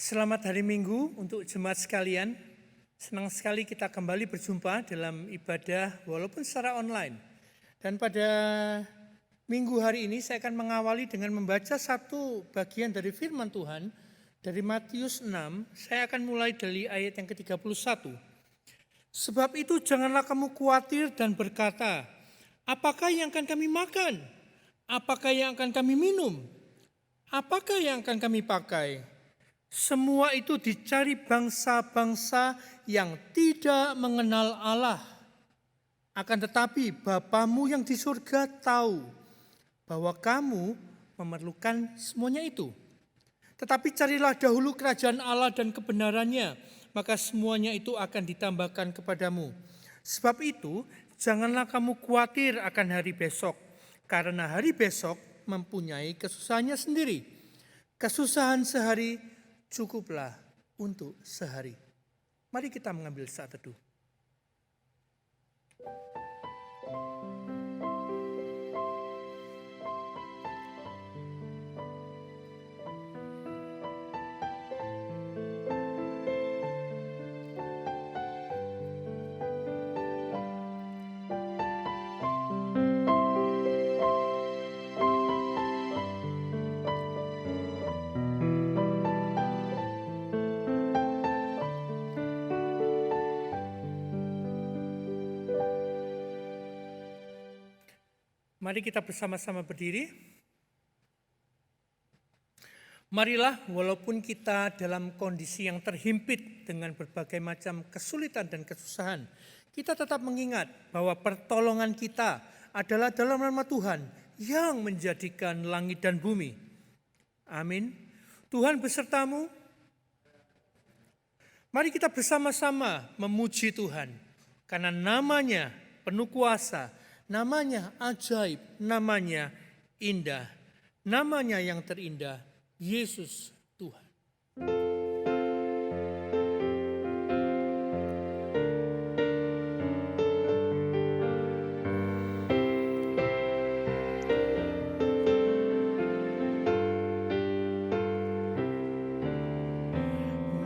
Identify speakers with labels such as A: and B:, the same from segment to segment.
A: Selamat hari Minggu untuk jemaat sekalian. Senang sekali kita kembali berjumpa dalam ibadah walaupun secara online. Dan pada minggu hari ini saya akan mengawali dengan membaca satu bagian dari firman Tuhan dari Matius 6. Saya akan mulai dari ayat yang ke-31. Sebab itu janganlah kamu khawatir dan berkata, apakah yang akan kami makan? Apakah yang akan kami minum? Apakah yang akan kami pakai? Semua itu dicari bangsa-bangsa yang tidak mengenal Allah. Akan tetapi Bapamu yang di surga tahu bahwa kamu memerlukan semuanya itu. Tetapi carilah dahulu kerajaan Allah dan kebenarannya, maka semuanya itu akan ditambahkan kepadamu. Sebab itu janganlah kamu khawatir akan hari besok, karena hari besok mempunyai kesusahannya sendiri. Kesusahan sehari cukuplah untuk sehari. Mari kita mengambil saat teduh. Mari kita bersama-sama berdiri. Marilah walaupun kita dalam kondisi yang terhimpit dengan berbagai macam kesulitan dan kesusahan, kita tetap mengingat bahwa pertolongan kita adalah dalam nama Tuhan yang menjadikan langit dan bumi. Amin. Tuhan besertamu. Mari kita bersama-sama memuji Tuhan karena namanya penuh kuasa. Namanya ajaib, namanya indah, namanya yang terindah, Yesus Tuhan.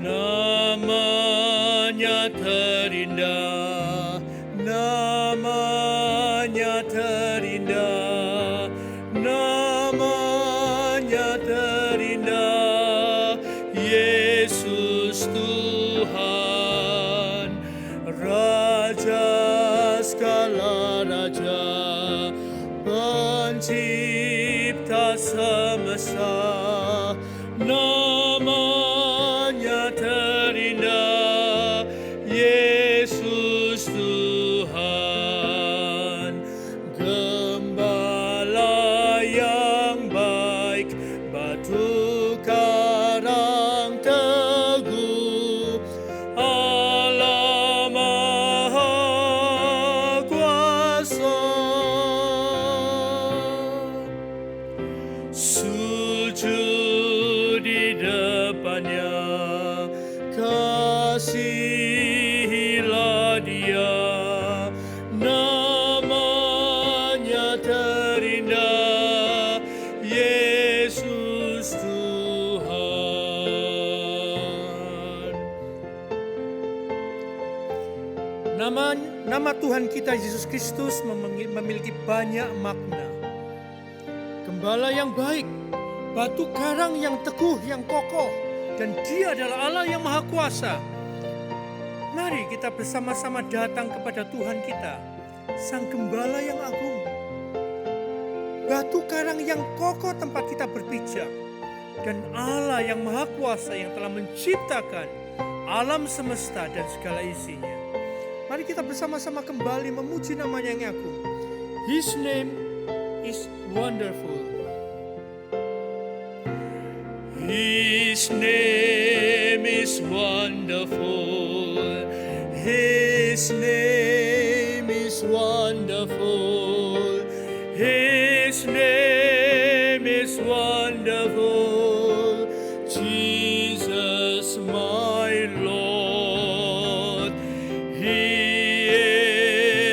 A: Namanya terindah, namanya terindah, namanya terindah, Yesus Tuhan, Raja segala raja, pencipta semesta, namanya terindah, Yesus Tuhan, Gembala yang baik, batu karang teguh, Allah Maha Kuasa. Sujud di depannya, kasihilah Dia, namanya terindah, Yesus Tuhan. Nama Tuhan kita Yesus Kristus memiliki banyak makna. Gembala yang baik, batu karang yang teguh, yang kokoh, dan Dia adalah Allah yang Maha Kuasa. Mari kita bersama-sama datang kepada Tuhan kita, Sang Gembala yang agung. Batu karang yang kokoh tempat kita berpijak, dan Allah yang Maha Kuasa yang telah menciptakan alam semesta dan segala isinya. Mari kita bersama-sama kembali memuji namanya yang agung. His name is wonderful. His name is wonderful. His name is wonderful. His name is wonderful. Jesus my Lord. He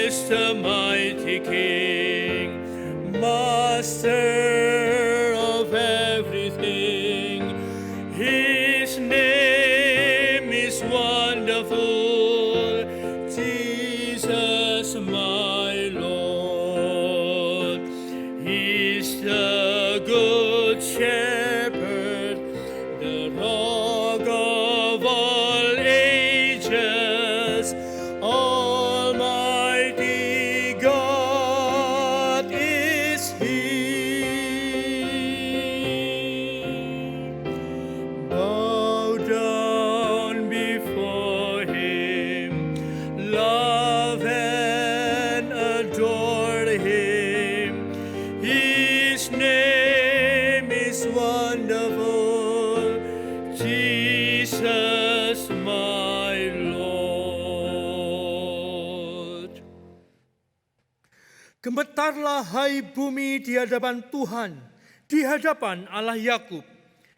A: is the mighty King, Master of everything. His name
B: Jesus, my Lord. He's the good shepherd, the rock of all ages, Almighty God is He. Bow down before Him, love and adore Him. His name is wonderful, Jesus my Lord.
A: Gemetarlah hai bumi di hadapan Tuhan, di hadapan Allah Yakub,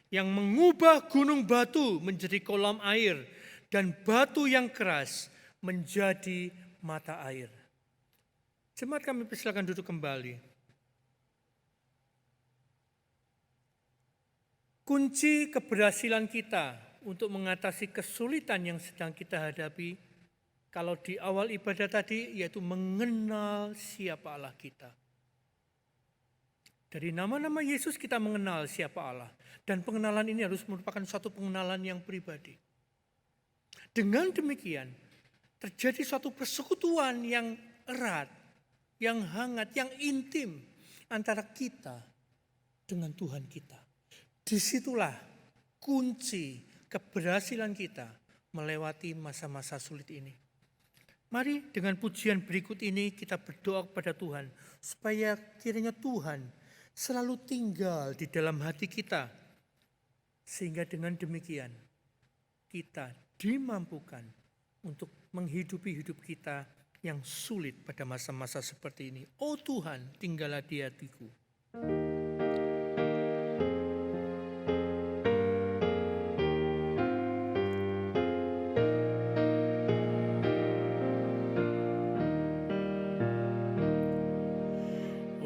A: yang mengubah gunung batu menjadi kolam air dan batu yang keras menjadi mata air. Jemaat kami persilakan duduk kembali. Kunci keberhasilan kita untuk mengatasi kesulitan yang sedang kita hadapi, kalau di awal ibadah tadi, yaitu mengenal siapa Allah kita. Dari nama-nama Yesus kita mengenal siapa Allah. Dan pengenalan ini harus merupakan suatu pengenalan yang pribadi. Dengan demikian, terjadi suatu persekutuan yang erat, yang hangat, yang intim antara kita dengan Tuhan kita. Disitulah kunci keberhasilan kita melewati masa-masa sulit ini. Mari dengan pujian berikut ini kita berdoa kepada Tuhan, supaya kiranya Tuhan selalu tinggal di dalam hati kita, sehingga dengan demikian kita dimampukan untuk menghidupi hidup kita yang sulit pada masa-masa seperti ini. Oh Tuhan, tinggallah di hatiku.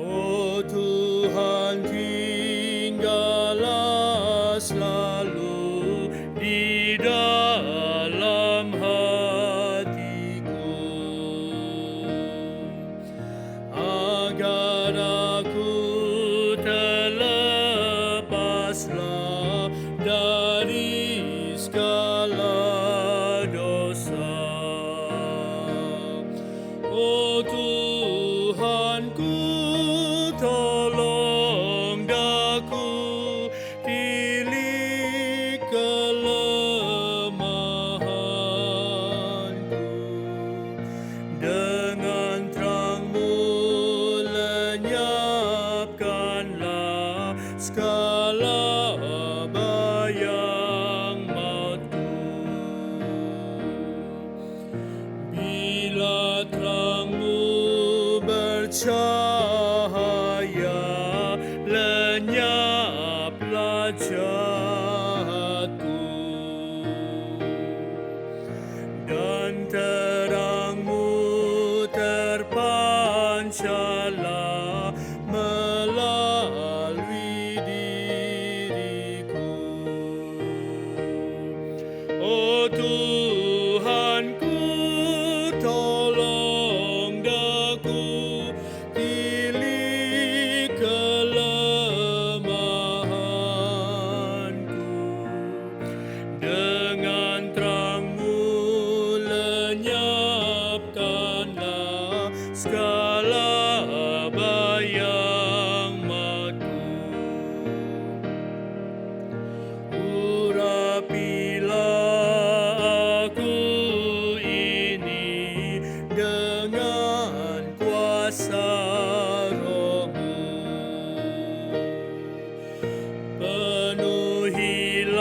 B: Oh Tuhan, tinggallah selalu di dalam hatiku, agar aku terlepaslah dari segala dosa. Oh Tuhanku, tolong daku, pilih kelemahanku. Dengan terang-Mu lenyapkanlah segala bayang mautku. Bila terang-Mu bercahaya, lenyaplah jahatku. Dan terang-Mu terpancarlah melalui diriku. Oh Tuhanku, tolong daku, pilih kelemahanku. Dengan terang-Mu lenyapkanlah segala bayang mautku. Urapilah aku ini dengan kuasa Roh-Mu. Penuhilah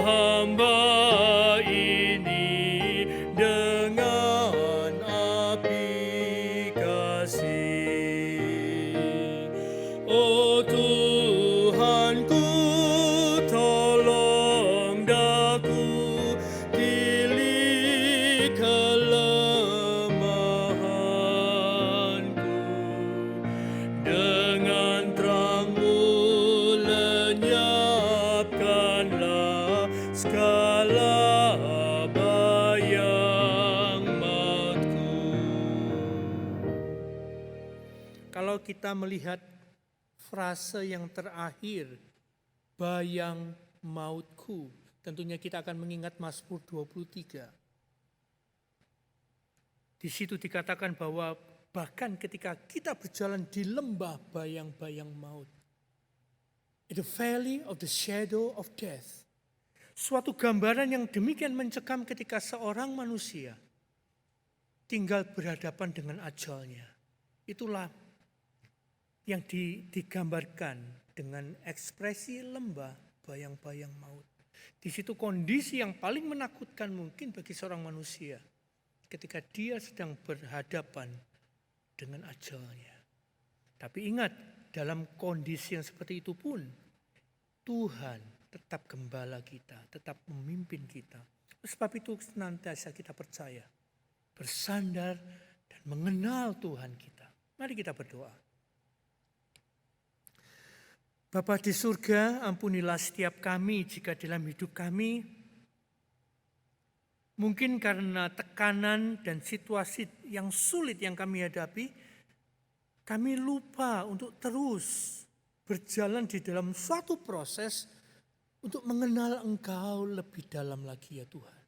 B: hamba ini dengan api kasih. Oh Tuhanku, tolong daku, pilih kelemahanku.
A: kalau kita melihat frase yang terakhir, bayang mautku. Tentunya kita akan mengingat Mazmur 23. Di situ dikatakan bahwa bahkan ketika kita berjalan di lembah bayang-bayang maut, in the valley of the shadow of death, suatu gambaran yang demikian mencekam ketika seorang manusia tinggal berhadapan dengan ajalnya. Itulah yang digambarkan dengan ekspresi lembah bayang-bayang maut. Di situ kondisi yang paling menakutkan mungkin bagi seorang manusia ketika dia sedang berhadapan dengan ajalnya. Tapi ingat, dalam kondisi yang seperti itu pun Tuhan tetap gembala kita, tetap memimpin kita. Sebab itu senantiasa kita percaya, bersandar dan mengenal Tuhan kita. Mari kita berdoa. Bapa di surga, ampunilah setiap kami jika dalam hidup kami mungkin karena tekanan dan situasi yang sulit yang kami hadapi, kami lupa untuk terus berjalan di dalam suatu proses untuk mengenal Engkau lebih dalam lagi ya Tuhan.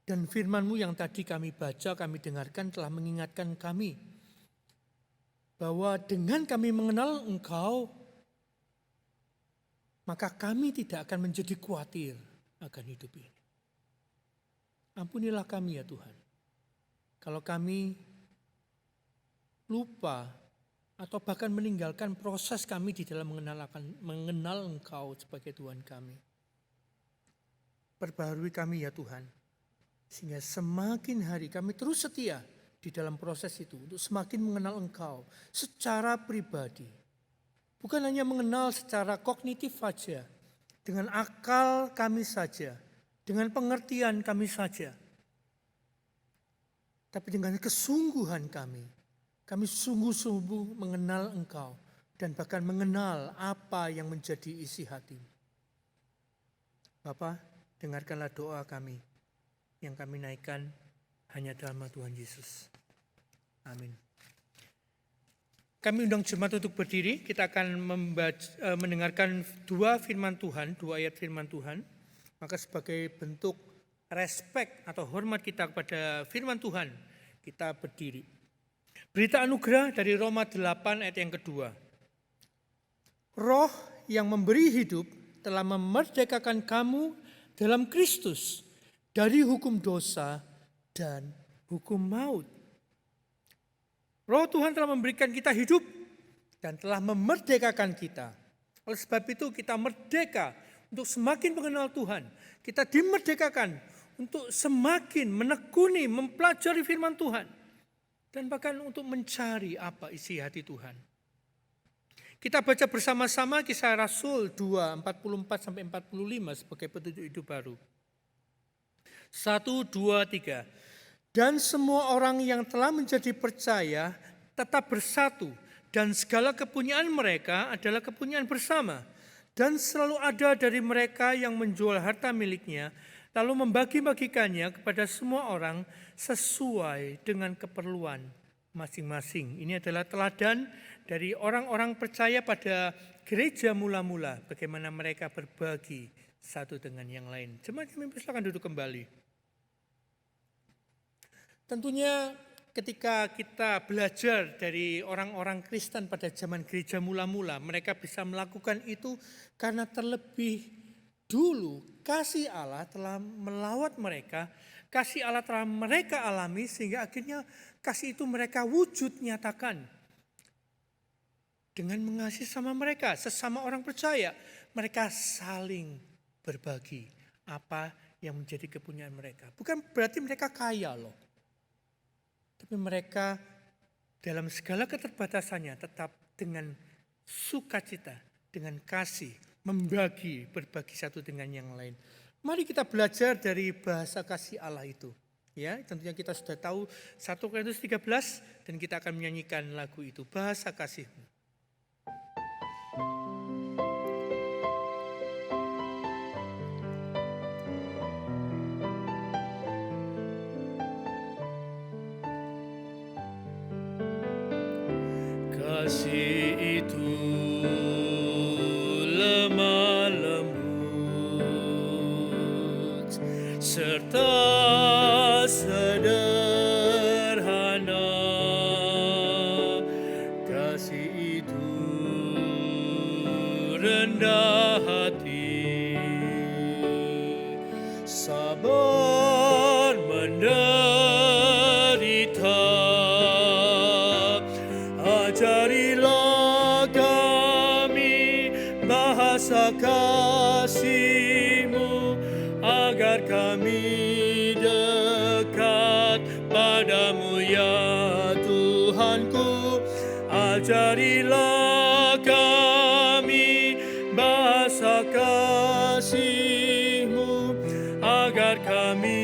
A: Dan firman-Mu yang tadi kami baca, kami dengarkan telah mengingatkan kami bahwa dengan kami mengenal Engkau, maka kami tidak akan menjadi khawatir akan hidup ini. Ampunilah kami ya Tuhan. Kalau kami lupa atau bahkan meninggalkan proses kami di dalam mengenal Engkau sebagai Tuhan kami. Perbaharui kami ya Tuhan. Sehingga semakin hari kami terus setia di dalam proses itu untuk semakin mengenal Engkau secara pribadi. Bukan hanya mengenal secara kognitif saja, dengan akal kami saja, dengan pengertian kami saja. Tapi dengan kesungguhan kami sungguh-sungguh mengenal Engkau dan bahkan mengenal apa yang menjadi isi hati. Bapa, dengarkanlah doa kami yang kami naikkan hanya dalam nama Tuhan Yesus. Amin. Kami undang jemaat untuk berdiri. Kita akan mendengarkan dua ayat firman Tuhan. Maka sebagai bentuk respek atau hormat kita kepada firman Tuhan, kita berdiri. Berita anugerah dari Roma 8 ayat yang kedua. Roh yang memberi hidup telah memerdekakan kamu dalam Kristus dari hukum dosa dan hukum maut. Roh Tuhan telah memberikan kita hidup dan telah memerdekakan kita. Oleh sebab itu kita merdeka untuk semakin mengenal Tuhan. Kita dimerdekakan untuk semakin menekuni, mempelajari firman Tuhan. Dan bahkan untuk mencari apa isi hati Tuhan. Kita baca bersama-sama Kisah Rasul 2, 44-45 sebagai petunjuk hidup baru. 1, 2, 3. Dan semua orang yang telah menjadi percaya tetap bersatu, dan segala kepunyaan mereka adalah kepunyaan bersama. Dan selalu ada dari mereka yang menjual harta miliknya, lalu membagi-bagikannya kepada semua orang sesuai dengan keperluan masing-masing. Ini adalah teladan dari orang-orang percaya pada gereja mula-mula, bagaimana mereka berbagi satu dengan yang lain. Jemaat kami silakan duduk kembali. Tentunya ketika kita belajar dari orang-orang Kristen pada zaman gereja mula-mula, mereka bisa melakukan itu karena terlebih dulu kasih Allah telah melawat mereka, kasih Allah telah mereka alami sehingga akhirnya kasih itu mereka wujud nyatakan. Dengan mengasihi sama mereka, sesama orang percaya, mereka saling berbagi apa yang menjadi kepunyaan mereka. Bukan berarti mereka kaya loh. Tapi mereka dalam segala keterbatasannya tetap dengan sukacita, dengan kasih, berbagi satu dengan yang lain. Mari kita belajar dari bahasa kasih Allah itu. Ya, tentunya kita sudah tahu 1 Korintus 13 dan kita akan menyanyikan lagu itu, bahasa kasih-Mu.
B: kasih itu lemah lembut serta sederhana. Kasih itu rendah hati, sabar menderita. Ajarilah kami bahasa kasih-Mu, agar kami dekat padamu ya Tuhanku. Ajarilah kami bahasa kasih-Mu, agar kami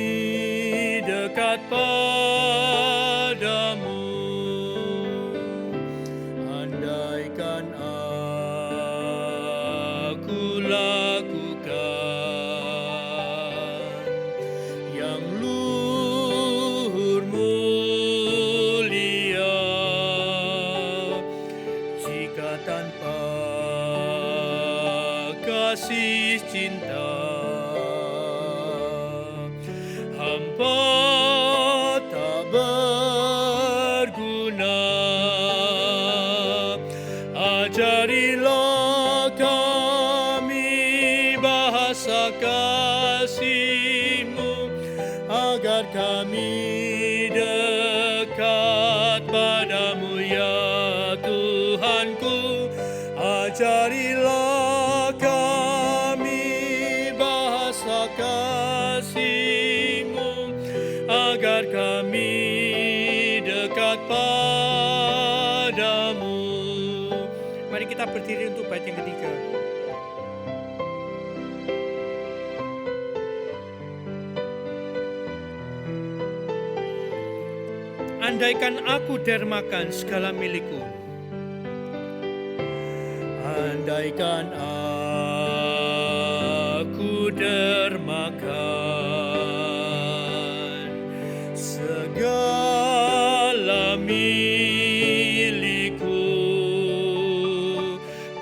B: dekat padamu. Andaikan aku lakukan yang luhur mulia, jika tanpa kasih cinta hampa tak berguna. Ajarilah kami bahasa kasih-Mu, agar kami dekat padamu ya Tuhanku. Ajarilah kami bahasa kasih-Mu, agar kami dekat padamu.
A: Mari kita berdiri untuk bait yang ketiga. Andaikan aku dermakan segala milikku.
B: Andaikan aku dermakan segala milikku,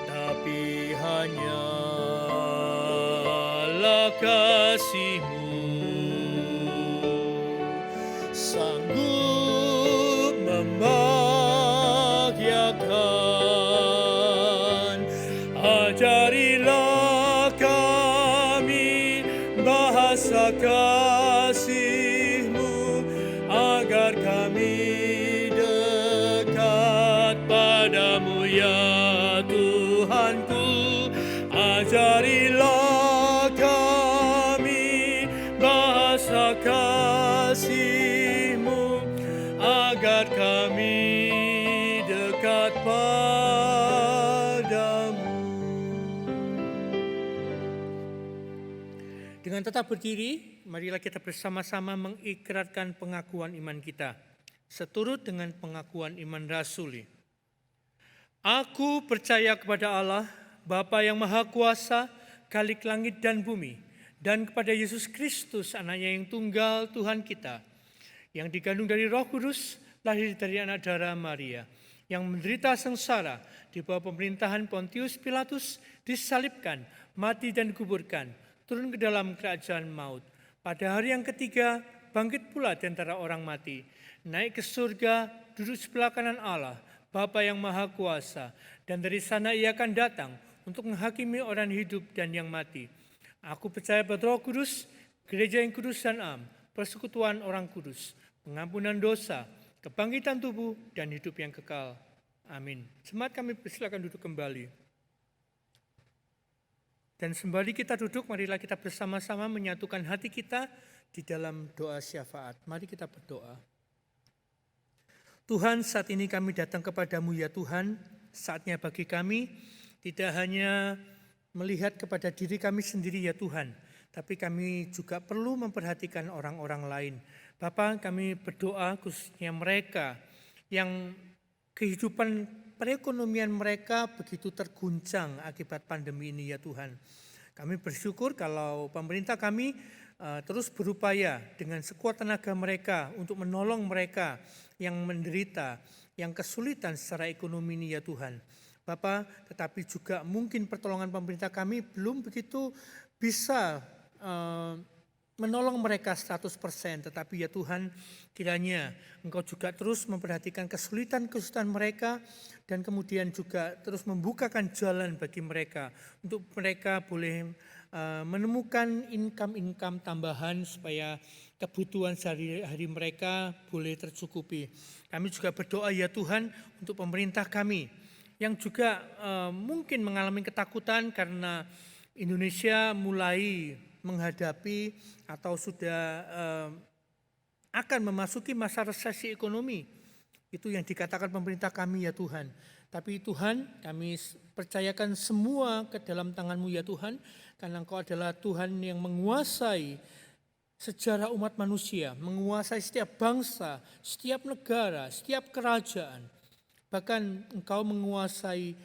B: tapi hanyalah kasih-Mu sanggup membahagiakan. Ajarilah kami bahasa kasih-Mu, agar kami dekat padamu ya Tuhanku. Ajarilah kami bahasa kasih-Mu, agar kami dekat padamu.
A: Dengan tetap berdiri, marilah kita bersama-sama mengikrarkan pengakuan iman kita, seturut dengan pengakuan iman rasuli. Aku percaya kepada Allah, Bapa yang Maha Kuasa, Khalik langit dan bumi, dan kepada Yesus Kristus, Anaknya yang tunggal Tuhan kita, yang digandung dari Roh Kudus, lahir dari anak darah Maria, yang menderita sengsara di bawah pemerintahan Pontius Pilatus, disalibkan, mati dan dikuburkan, turun ke dalam kerajaan maut. Pada hari yang ketiga, bangkit pula di antara orang mati, naik ke surga, duduk sebelah kanan Allah, Bapa yang Maha Kuasa, dan dari sana Ia akan datang untuk menghakimi orang hidup dan yang mati. Aku percaya pada Roh Kudus, gereja yang kudus dan am, persekutuan orang kudus, pengampunan dosa, kebangkitan tubuh, dan hidup yang kekal. Amin. Jemaat kami persilakan duduk kembali. Dan sembari kita duduk, marilah kita bersama-sama menyatukan hati kita di dalam doa syafaat. Mari kita berdoa. Tuhan, saat ini kami datang kepadamu ya Tuhan, saatnya bagi kami tidak hanya melihat kepada diri kami sendiri ya Tuhan, tapi kami juga perlu memperhatikan orang-orang lain. Bapa, kami berdoa khususnya mereka yang kehidupan perekonomian mereka begitu terguncang akibat pandemi ini ya Tuhan. Kami bersyukur kalau pemerintah kami terus berupaya dengan sekuat tenaga mereka untuk menolong mereka yang menderita, yang kesulitan secara ekonomi ini ya Tuhan. Bapa, tetapi juga mungkin pertolongan pemerintah kami belum begitu bisa menolong mereka 100%, tetapi ya Tuhan, kiranya Engkau juga terus memperhatikan kesulitan-kesulitan mereka dan kemudian juga terus membukakan jalan bagi mereka untuk mereka boleh menemukan income tambahan supaya kebutuhan sehari-hari mereka boleh tercukupi. Kami juga berdoa ya Tuhan untuk pemerintah kami yang juga mungkin mengalami ketakutan karena Indonesia mulai menghadapi atau sudah akan memasuki masa resesi ekonomi. Itu yang dikatakan pemerintah kami ya Tuhan. Tapi Tuhan, kami percayakan semua ke dalam tangan-Mu ya Tuhan, karena Engkau adalah Tuhan yang menguasai sejarah umat manusia, menguasai setiap bangsa, setiap negara, setiap kerajaan. Bahkan Engkau menguasai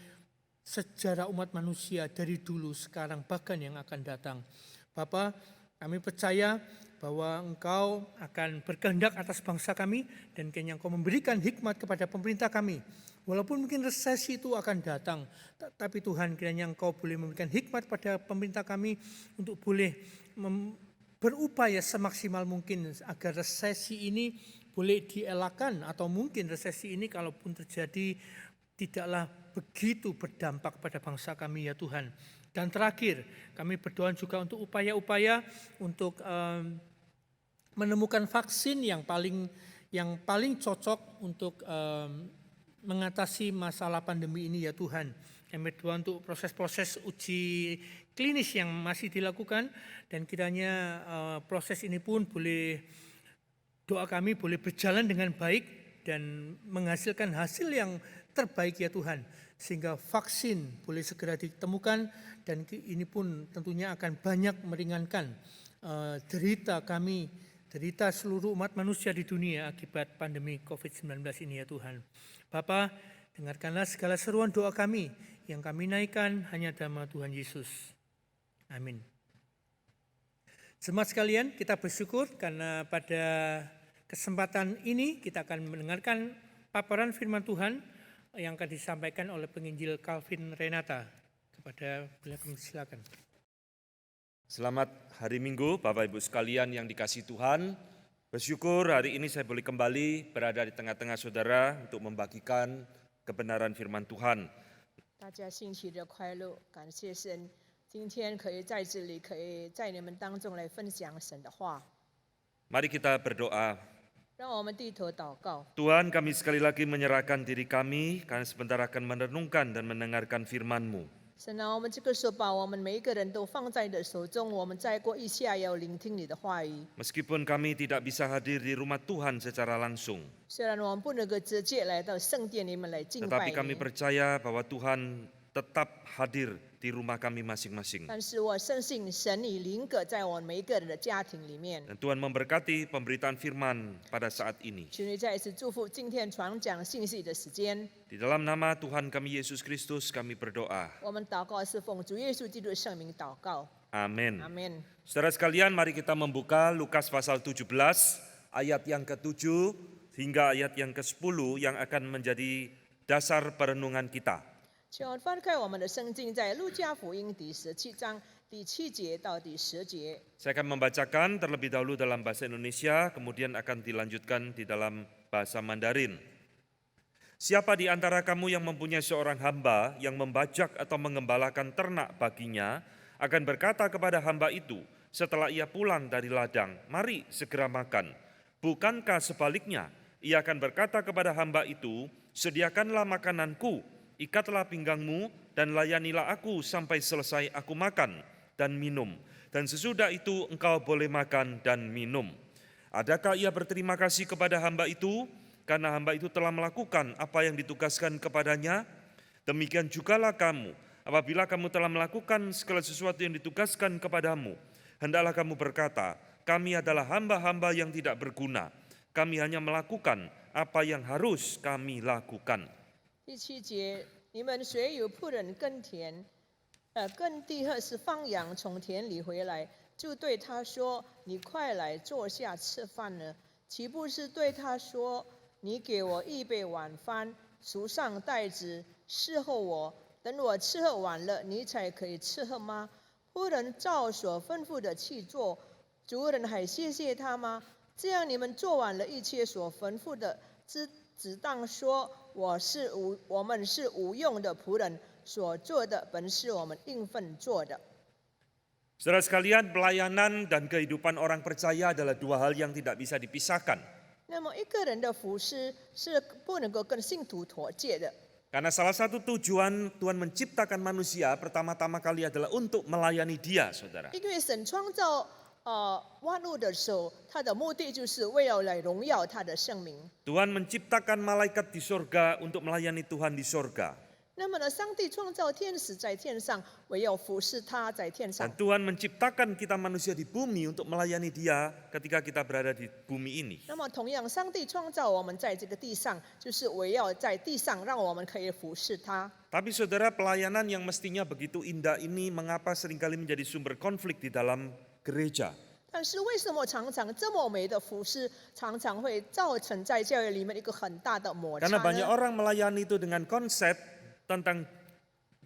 A: sejarah umat manusia dari dulu, sekarang, bahkan yang akan datang. Bapa, kami percaya bahwa Engkau akan berkehendak atas bangsa kami dan kiranya Engkau memberikan hikmat kepada pemerintah kami. Walaupun mungkin resesi itu akan datang, tapi Tuhan kiranya Engkau boleh memberikan hikmat pada pemerintah kami untuk boleh berupaya semaksimal mungkin agar resesi ini boleh dielakkan, atau mungkin resesi ini kalaupun terjadi tidaklah begitu berdampak pada bangsa kami ya Tuhan. Dan terakhir, kami berdoa juga untuk upaya-upaya untuk menemukan vaksin yang paling cocok untuk mengatasi masalah pandemi ini ya Tuhan. Kami berdoa untuk proses-proses uji klinis yang masih dilakukan dan kiranya proses ini pun doa kami boleh berjalan dengan baik dan menghasilkan hasil yang terbaik ya Tuhan. Sehingga vaksin boleh segera ditemukan dan ini pun tentunya akan banyak meringankan derita seluruh umat manusia di dunia akibat pandemi COVID-19 ini ya Tuhan. Bapa, dengarkanlah segala seruan doa kami yang kami naikkan hanya dalam nama Tuhan Yesus. Amin. Jemaat sekalian, kita bersyukur karena pada kesempatan ini kita akan mendengarkan paparan firman Tuhan yang akan disampaikan oleh penginjil Calvin Renata. Kepada beliau kami silakan.
C: Selamat hari Minggu Bapak Ibu sekalian yang dikasihi Tuhan. Bersyukur hari ini saya boleh kembali berada di tengah-tengah saudara untuk membagikan kebenaran firman Tuhan.
D: 大家星期日快乐，感谢神，今天可以在这里，可以在你们当中来分享神的话。
C: Mari kita berdoa.
D: 让我们低头祷告。
C: Tuhan, kami sekali lagi menyerahkan diri kami karena sebentar akan merenungkan dan mendengarkan firman-Mu.
D: 神啊，我们这个时候把我们每一个人都放在你的手中，我们再过一下要聆听你的话语。
C: Meskipun kami tidak bisa hadir di rumah Tuhan secara langsung,
D: 虽然我们不能够直接来到圣殿里面来敬拜
C: tetapi kami
D: 你，
C: percaya bahwa Tuhan tetap hadir di rumah kami masing-masing.
D: 但是我相信神你临格在我们每一个人的家庭里面。
C: Dan Tuhan memberkati pemberitaan firman pada saat ini.
D: 求你再一次祝福今天传讲信息的时间。
C: Di dalam nama Tuhan kami Yesus Kristus kami berdoa.
D: 我们祷告是奉主耶稣基督的圣名祷告，
C: Amin.
D: 阿门。
C: Saudara sekalian, mari kita membuka Lukas pasal 17 ayat yang ke-7 hingga ayat yang ke-10 yang akan menjadi dasar perenungan kita.
D: 请我们翻开我们的圣经，在路加福音第17章第7节到第10节。
C: Saya akan membacakan terlebih dahulu dalam bahasa Indonesia, kemudian akan dilanjutkan di dalam bahasa Mandarin. Siapa di antara kamu yang mempunyai seorang hamba yang membajak atau mengembalakan ternak baginya, akan berkata kepada hamba itu setelah ia pulang dari ladang, mari segera makan. Bukankah sebaliknya, ia akan berkata kepada hamba itu, sediakanlah makananku, ikatlah pinggangmu dan layanilah aku sampai selesai aku makan dan minum. Dan sesudah itu engkau boleh makan dan minum. Adakah ia berterima kasih kepada hamba itu? Karena hamba itu telah melakukan apa yang ditugaskan kepadanya. Demikian jugalah kamu, apabila kamu telah melakukan segala sesuatu yang ditugaskan kepadamu, hendaklah kamu berkata, kami adalah hamba-hamba yang tidak berguna. Kami hanya melakukan apa yang harus kami lakukan.
D: 第7节，你们谁有仆人耕田，耕地或是放羊从田里回来，就对他说：“你快来坐下吃饭呢？岂不是对他说：你给我预备晚饭，束上带子，伺候我。等我伺候完了，你才可以伺候吗？仆人照所吩咐的去做，主人还谢谢他吗？这样你们做完了一切所吩咐的，只当说我们是无用的仆人，所做的本是我们应份做的。
C: Saudara sekalian, pelayanan dan kehidupan orang percaya adalah dua hal yang tidak bisa dipisahkan.
D: 那么一个人的服侍是不能够跟信徒脱节的。
C: Karena salah satu tujuan Tuhan menciptakan manusia pertama-tama kali adalah untuk melayani Dia, saudara.
D: 因为神创造万物的时候，他的目的就是为了来荣耀他的圣名。
C: Tuhan menciptakan malaikat di sorga untuk melayani Tuhan di sorga.
D: 那么呢，上帝创造天使在天上，唯有服侍他在天上
C: Dan。Tuhan menciptakan kita manusia di bumi untuk melayani Dia ketika kita berada di bumi ini.
D: 那么同样，上帝创造我们在这个地上，就是围绕在地上，让我们可以服侍他。
C: Tapi saudara, pelayanan yang mestinya begitu indah ini mengapa seringkali menjadi sumber konflik di dalam gereja?
D: 但是为什么常常这么美的服侍，常常会造成在教会里面一个很大的摩擦
C: Karena banyak
D: 呢？
C: orang melayani itu dengan konsep tentang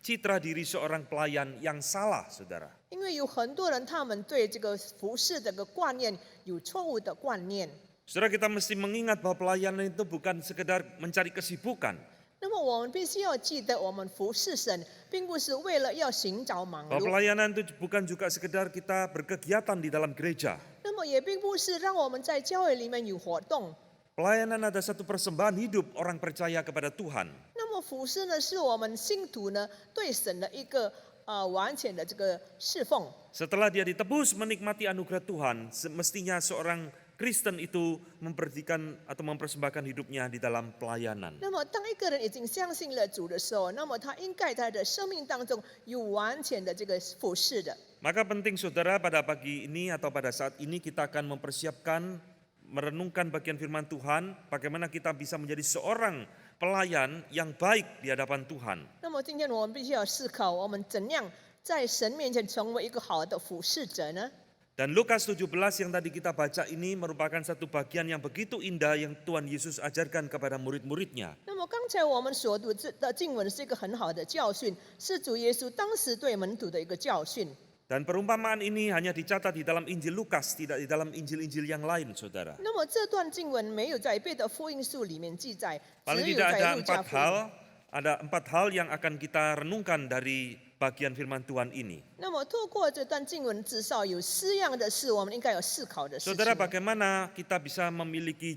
C: citra diri seorang pelayan yang salah, saudara.
D: 因为有很多人他们对这个服侍这个观念有错误的观念。
C: Saudara, kita mesti mengingat bahwa pelayanan itu bukan sekedar mencari kesibukan.
D: 那么我们必须要记得，我们服侍神，并不是为了要寻找忙
C: Bahwa
D: 碌，
C: pelayanan itu bukan juga sekedar kita berkegiatan di dalam gereja.
D: 那么也并不是让我们在教会里面有活动。
C: Pelayanan ada satu persembahan hidup orang percaya kepada Tuhan.
D: 那么服侍呢，是我们信徒呢对神的一个完全的这个侍奉。
C: Setelah dia ditebus menikmati anugerah Tuhan, semestinya seorang Kristen itu memperhatikan atau mempersembahkan hidupnya di dalam pelayanan.
D: 那么当一个人已经相信了主的时候，那么他应该在他的生命当中有完全的这个服侍的。
C: Maka penting saudara, pada pagi ini atau pada saat ini kita akan mempersiapkan, merenungkan bagian firman Tuhan, bagaimana kita bisa menjadi seorang pelayan yang baik di hadapan Tuhan.
D: 那么今天我们必须要思考，我们怎样在神面前成为一个好的服侍者呢？
C: Dan Lukas 17 yang tadi kita baca ini merupakan satu bagian yang begitu indah yang Tuhan Yesus ajarkan kepada murid-muridnya.
D: 那么刚才我们所读的经文是一个很好的教训，是主耶稣当时对门徒的一个教训。
C: Dan perumpamaan ini hanya dicatat di dalam Injil Lukas, tidak di dalam Injil-Injil yang lain, saudara.
D: 那么这段经文没有在别的福音书里面记载，
C: Paling
D: 只有
C: tidak
D: 在
C: ada
D: 路加
C: empat
D: 福音。
C: hal, ada 4 hal yang akan kita renungkan dari bagian firman Tuhan ini.
D: 那么透过这段经文，至少有4样的事，我们应该有思考的事情。
C: Saudara, bagaimana kita bisa memiliki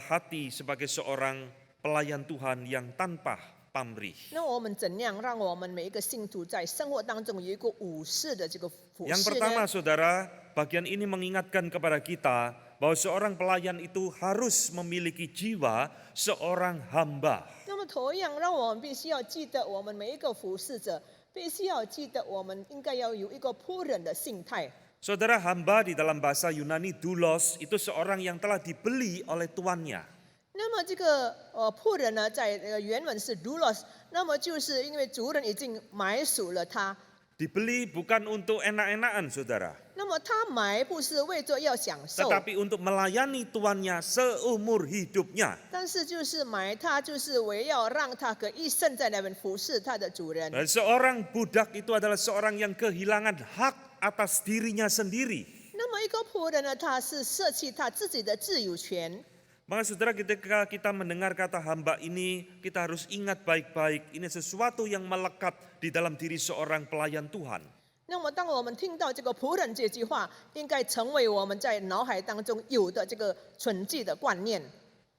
C: hati sebagai seorang pelayan Tuhan yang tanpa pamrih?
D: 那我们怎样让我们每一个信徒在生活当中有一个武士的这个服
C: Yang
D: 侍
C: pertama
D: 呢？
C: saudara, bagian ini mengingatkan kepada kita bahwa seorang pelayan itu harus memiliki jiwa seorang hamba.
D: 那么同样，让我们必须要记得，我们每一个服侍者必须要记得，我们应该要有一个仆人的心态。
C: Saudara, hamba di dalam bahasa Yunani doulos itu seorang yang telah dibeli oleh tuannya.
D: 那么这个仆人呢，在原文是 doulos， 那么就是因为主人已经买属了他。
C: Dibeli bukan untuk enak-enakan saudara,
D: 那么他买不是为着要享受，
C: tetapi untuk melayani tuannya seumur hidupnya.
D: 但是就是买他，就是为要让他可一生在那边服侍他的主人。
C: Dan seorang budak itu adalah seorang yang kehilangan hak atas dirinya sendiri.
D: 那么一个仆人呢，他是舍弃他自己的自由权。
C: Maka saudara, ketika kita mendengar kata hamba ini, kita harus ingat baik-baik, ini sesuatu yang melekat di dalam diri seorang pelayan Tuhan.
D: 那么当我们听到这个仆人这句话，应该成为我们在脑海当中有的这个存记的观念。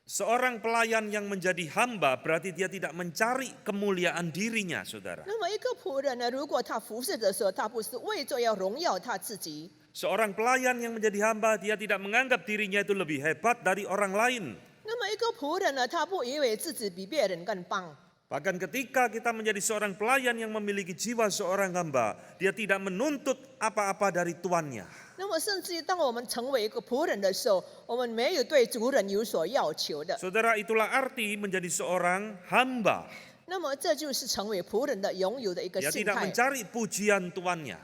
C: Seorang pelayan yang menjadi hamba berarti dia tidak mencari kemuliaan dirinya, saudara.
D: 那么一个仆人呢，如果他服侍的时候，他不是为着要荣耀他自己。
C: Seorang pelayan yang menjadi hamba, dia tidak menganggap dirinya itu lebih hebat dari orang lain.
D: 那么一个仆人呢，他不以为自己比别人更棒。
C: Bahkan ketika kita menjadi seorang pelayan yang memiliki jiwa seorang hamba, dia tidak menuntut apa-apa dari tuannya.
D: 那么甚至于当我们成为一个仆人的时候，我们没有对主人有所要求的。
C: Saudara, itulah arti menjadi seorang hamba.
D: 那么这就是成为仆人的拥有的一个
C: Dia
D: 心
C: tidak
D: 态。
C: mencari pujian tuannya.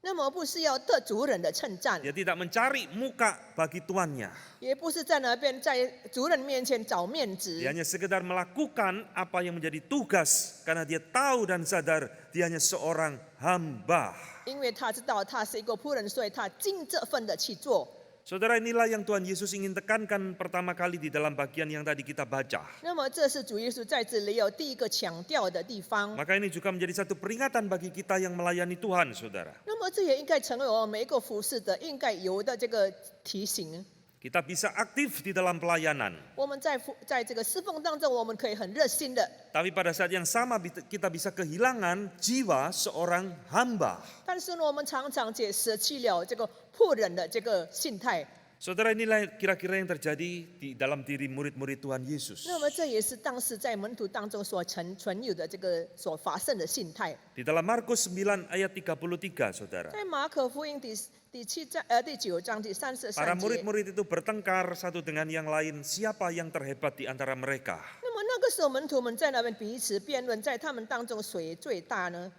D: 那么不是要得主人的称赞，
C: Dia tidak mencari muka bagi tuannya.
D: 也不是在那边在主人面前找面子，
C: Dia hanya sekedar melakukan apa yang menjadi tugas karena dia tahu dan sadar dia hanya seorang hamba.
D: 因为他知道他是一个仆人，所以他尽这份的去做。
C: Saudara, inilah yang Tuhan Yesus ingin tekankan pertama kali di dalam bagian yang tadi kita baca.
D: 那么这是主耶稣在这里有第一个强调的地方。
C: Maka ini juga menjadi satu peringatan bagi kita yang melayani Tuhan, saudara.
D: 那么这也应该成为我们每一个服侍的应该有的这个提醒。
C: Kita bisa aktif di dalam pelayanan.
D: 我们在这个侍奉当中，我们可以很热心的，
C: Tapi pada saat yang sama kita bisa kehilangan jiwa seorang hamba.
D: 但是呢，我们常常也舍弃了这个仆人的这个心态。
C: Saudara, inilah kira-kira yang terjadi di dalam diri murid-murid Tuhan Yesus.
D: 那么这也是当时在门徒当中所存有的这个所发生的心态。
C: Di dalam Markus 9 ayat 33, saudara.
D: 在马可福音第9章第
C: Para
D: 33节，
C: murid-murid itu bertengkar satu dengan yang lain, siapa yang terhebat di antara mereka.
D: 那么那个时候门徒们在那边彼此辩论，在他们当中谁最大呢？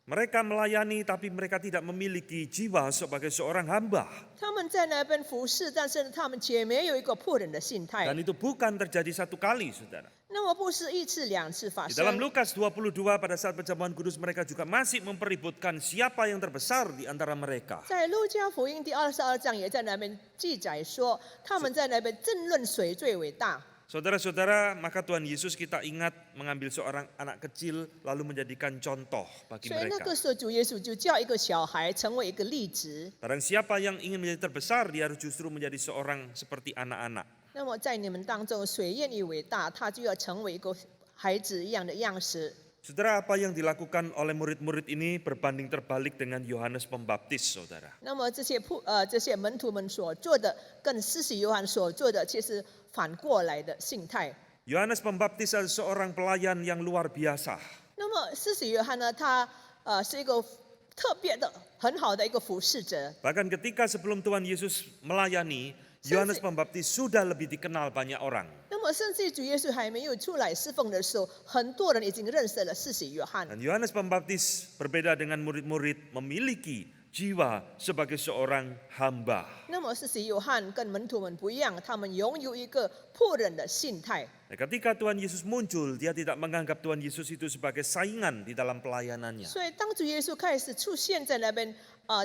C: Mereka melayani tapi mereka tidak memiliki jiwa sebagai seorang hamba.
D: 他们在那边服侍，但是他们却没有一个仆人的心态
C: Dan。itu bukan terjadi satu kali, saudara.
D: 那么不是一次两次发
C: Di
D: 生。
C: dalam Lukas 22 pada saat perjamuan kudus mereka juga masih mempeributkan siapa yang terbesar di antara mereka.
D: 在路加福音第22章也在那边记载说，他们在那边争论谁最伟大。
C: Saudara-saudara, maka Tuhan Yesus kita ingat mengambil seorang anak kecil lalu menjadikan contoh bagi
D: 所以那
C: mereka.
D: 个时候主耶稣就叫一个小孩成为一个例子。
C: Barang siapa yang ingin menjadi terbesar, dia harus justru menjadi seorang seperti anak-anak.
D: 那么在你们当中，谁愿意伟大，他就要成为一个孩子一样的样式。
C: Saudara, apa yang dilakukan oleh murid-murid ini berbanding terbalik dengan Yohanes Pembaptis, saudara.
D: 那么这些门徒们所做的，跟施洗约翰所做的，其实反过来的心态。
C: Yohanes Pembaptis adalah seorang pelayan yang luar biasa.
D: 那么施洗约翰呢，他是一个特别的、很好的一个服侍者。
C: Bahkan ketika sebelum Tuhan Yesus melayani, Yohanes Pembaptis sudah lebih dikenal banyak orang.
D: 那么甚至主耶稣还没有出来侍奉的时候，很多人已经认识了施洗约翰。
C: Dan Yohanes Pembaptis berbeda dengan murid-murid memiliki jiwa sebagai seorang hamba.
D: 那么施洗约翰跟门徒们不一样，他们拥有一个仆人的心态。
C: Nah, ketika Tuhan Yesus muncul, dia tidak menganggap Tuhan Yesus itu sebagai saingan di dalam pelayanannya.
D: 所以当主耶稣开始出现在那边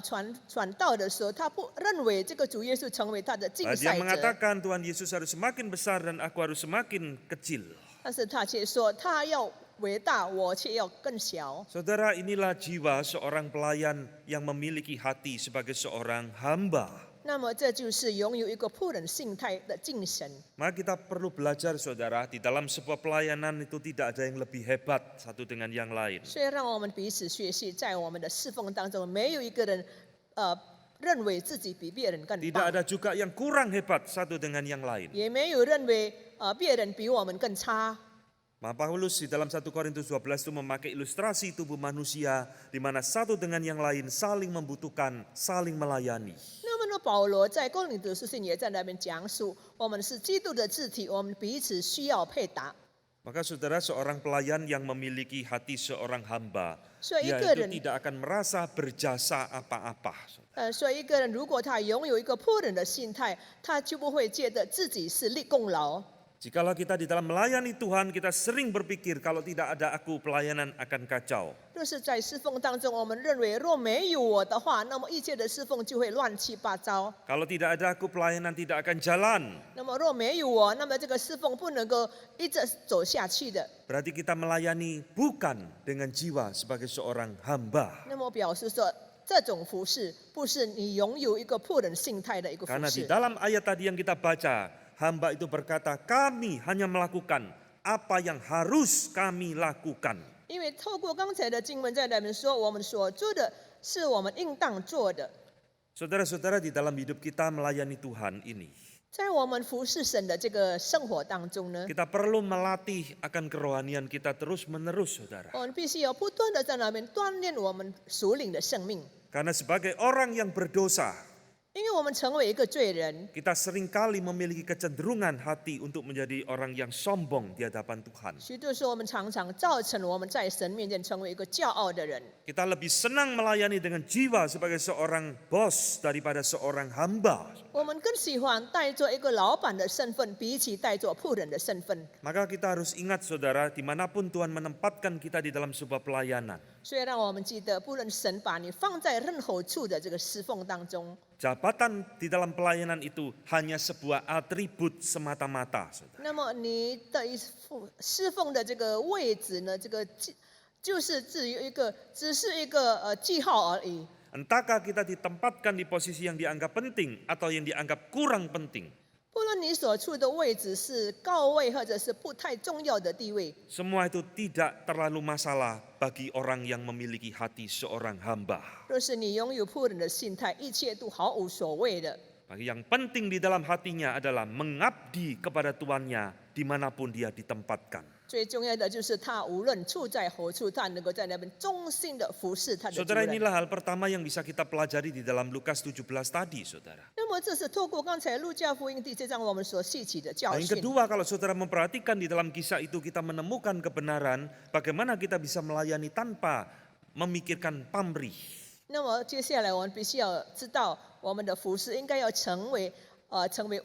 D: 传道的时候，他不认为这个主耶稣成为他的竞
C: Dia
D: 赛者，
C: mengatakan Tuhan Yesus harus semakin besar dan aku harus semakin kecil.
D: 但是他却说他要伟大，我却要更小。
C: Saudara, inilah jiwa seorang pelayan yang memiliki hati sebagai seorang hamba.
D: 那么这就是拥有一个仆人心态的精神。
C: Maka kita perlu belajar, saudara, di dalam sebuah pelayanan itu tidak ada yang lebih hebat satu dengan yang lain.
D: 所以让我们彼此学习，在我们的侍奉当中，没有一个人认为自己比别人更
C: Tidak
D: 棒，
C: ada juga yang kurang hebat satu dengan yang lain.
D: 也没有认为别人比我们更差。
C: Maka Paulus di dalam 1 Korintus 12 itu memakai ilustrasi tubuh manusia di mana satu dengan yang lain saling membutuhkan, saling melayani.
D: 那么呢，保罗在哥林多书信也在那边讲述，我们是基督的肢体，我们彼此需要配搭。
C: Maka saudara, seorang pelayan yang memiliki hati seorang hamba,
D: So,
C: dia
D: ika
C: itu
D: rin-
C: tidak akan merasa berjasa apa-apa.
D: 所以一个人如果他拥有一个仆人的心态，他就不会觉得自己是立功劳。
C: Jikalau kita di dalam melayani Tuhan, kita sering berpikir kalau tidak ada aku, pelayanan akan kacau.
D: 若是在侍奉当中，我们认为若没有我的话，那么一切的侍奉就会乱七八糟。
C: Kalau tidak ada aku, pelayanan tidak akan jalan.
D: 那么若没有我，那么这个侍奉不能够一直走下去的。
C: Berarti kita melayani bukan dengan jiwa sebagai seorang hamba.
D: 那么表示说，这种服侍不是你拥有一个仆人心态的一个服
C: Karena di
D: 侍。
C: dalam ayat tadi yang kita baca, hamba itu berkata, kami hanya melakukan apa yang harus kami lakukan.
D: 因为透过刚才的经文在那边说，我们所做的是我们应当做的。
C: Saudara-saudara, di dalam hidup kita melayani Tuhan ini,
D: 在我们服侍神的这个生活当中呢，
C: kita perlu melatih akan kerohanian kita terus-menerus, saudara.
D: 我们必须要不断的在那边锻炼我们属灵的生命。
C: Karena sebagai orang yang berdosa,
D: 因为我们成为一个罪人，
C: kita seringkali memiliki kecenderungan hati untuk menjadi orang yang sombong di hadapan Tuhan.
D: 许多时候我们常常造成我们在神面前成为一个骄傲的人。
C: Kita lebih senang melayani dengan jiwa sebagai seorang bos daripada seorang hamba.
D: 我们更喜欢带着一个老板的身份，比起带着仆人的身份。
C: Maka kita harus ingat saudara, dimanapun Tuhan menempatkan kita di dalam sebuah pelayanan.
D: 所以让我们记得，不论神把你放在任何处的这个侍奉当中，
C: Jabatan di dalam pelayanan itu hanya sebuah atribut semata-mata. Saudara.
D: 那么你的侍奉的这个位置呢，这个就是只是一个记号而已。
C: Entahkah kita ditempatkan di posisi yang dianggap penting atau yang dianggap kurang penting.
D: 不论你所处的位置是高位或者是不太重要的地位，
C: Semua itu tidak terlalu masalah bagi orang yang memiliki hati seorang hamba.
D: 若是你拥有仆人的心态，一切都毫无所谓的。
C: Bagi yang penting di dalam hatinya adalah mengabdi kepada tuannya dimanapun dia ditempatkan.
D: 最重要的就是他无论处在何处，他能够在那边忠心的服侍他的主
C: Saudara,
D: 人。
C: inilah hal pertama yang bisa kita pelajari di dalam Lukas 17 tadi, saudara.
D: 那么这是透过刚才路加福音第7章我们所吸取的教
C: Yang
D: 训。
C: kedua, kalau saudara memperhatikan di dalam kisah itu kita menemukan kebenaran bagaimana kita bisa melayani tanpa memikirkan pamrih.
D: 那么接下来我们必须要知道，我们的服侍应该要成为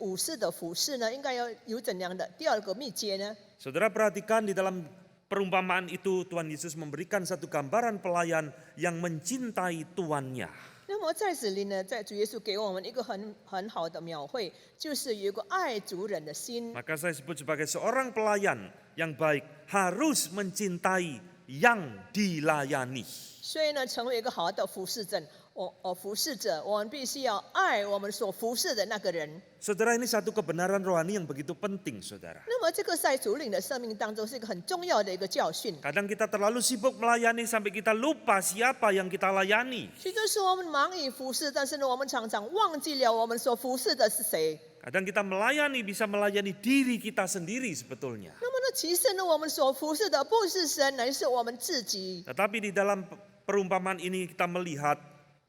D: 武士的服侍呢，应该要有怎样的第二个秘诀呢？
C: Saudara perhatikan di dalam perumpamaan itu Tuhan Yesus memberikan satu gambaran pelayan yang mencintai tuannya.
D: 那么在这里呢，在主耶稣给我们一个很好的描绘，就是有一个爱主人的心。
C: Maka saya sebut sebagai seorang pelayan yang baik harus mencintai yang dilayani.
D: 所以呢，成为一个好的服侍者，我们必须要爱我们所服侍的那个人。
C: Saudara, ini satu kebenaran rohani yang begitu penting, saudara.
D: 那么这个在主领的生命当中是一个很重要的一个教训。
C: Kadang kita terlalu sibuk melayani sampai kita lupa siapa yang kita layani.
D: 许多时候我们忙于服侍，但是呢，我们常常忘记了我们所服侍的是谁。
C: Kadang kita melayani bisa melayani diri kita sendiri sebetulnya.
D: 那么呢，其实呢，我们所服侍的不是神，而是我们自己。
C: Tetapi di dalam perumpamaan ini kita melihat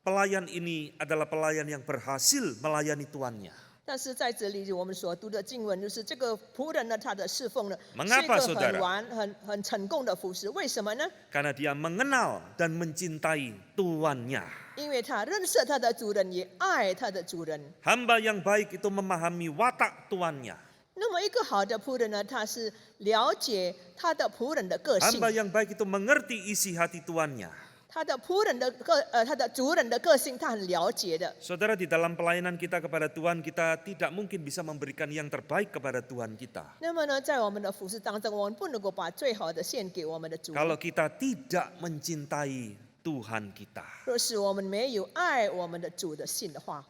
C: pelayan ini adalah pelayan yang berhasil melayani tuannya.
D: 但是在这里，我们所读的经文就是这个仆人呢，他的侍奉呢，是一
C: Mengapa,
D: 个
C: saudara?
D: 很成功的服侍。为什么呢？
C: Karena dia mengenal dan mencintai tuannya.
D: 因为他认识他的主人，也爱他的主人。
C: Hamba yang baik itu memahami watak tuannya.
D: 那么一个好的仆人呢，他是了解他的仆人的个性，
C: Hamba yang baik itu mengerti isi hati tuannya.
D: 他的主人的个性，他很了解的。
C: Saudara, di dalam pelayanan kita kepada Tuhan, kita tidak mungkin bisa memberikan yang terbaik kepada Tuhan kita.
D: 那么呢，在我们的服侍当中，我们不能够把最好的献给我们的主。
C: Kalau kita tidak mencintai Tuhan kita.
D: 若是我们没有爱我们的主的心的话，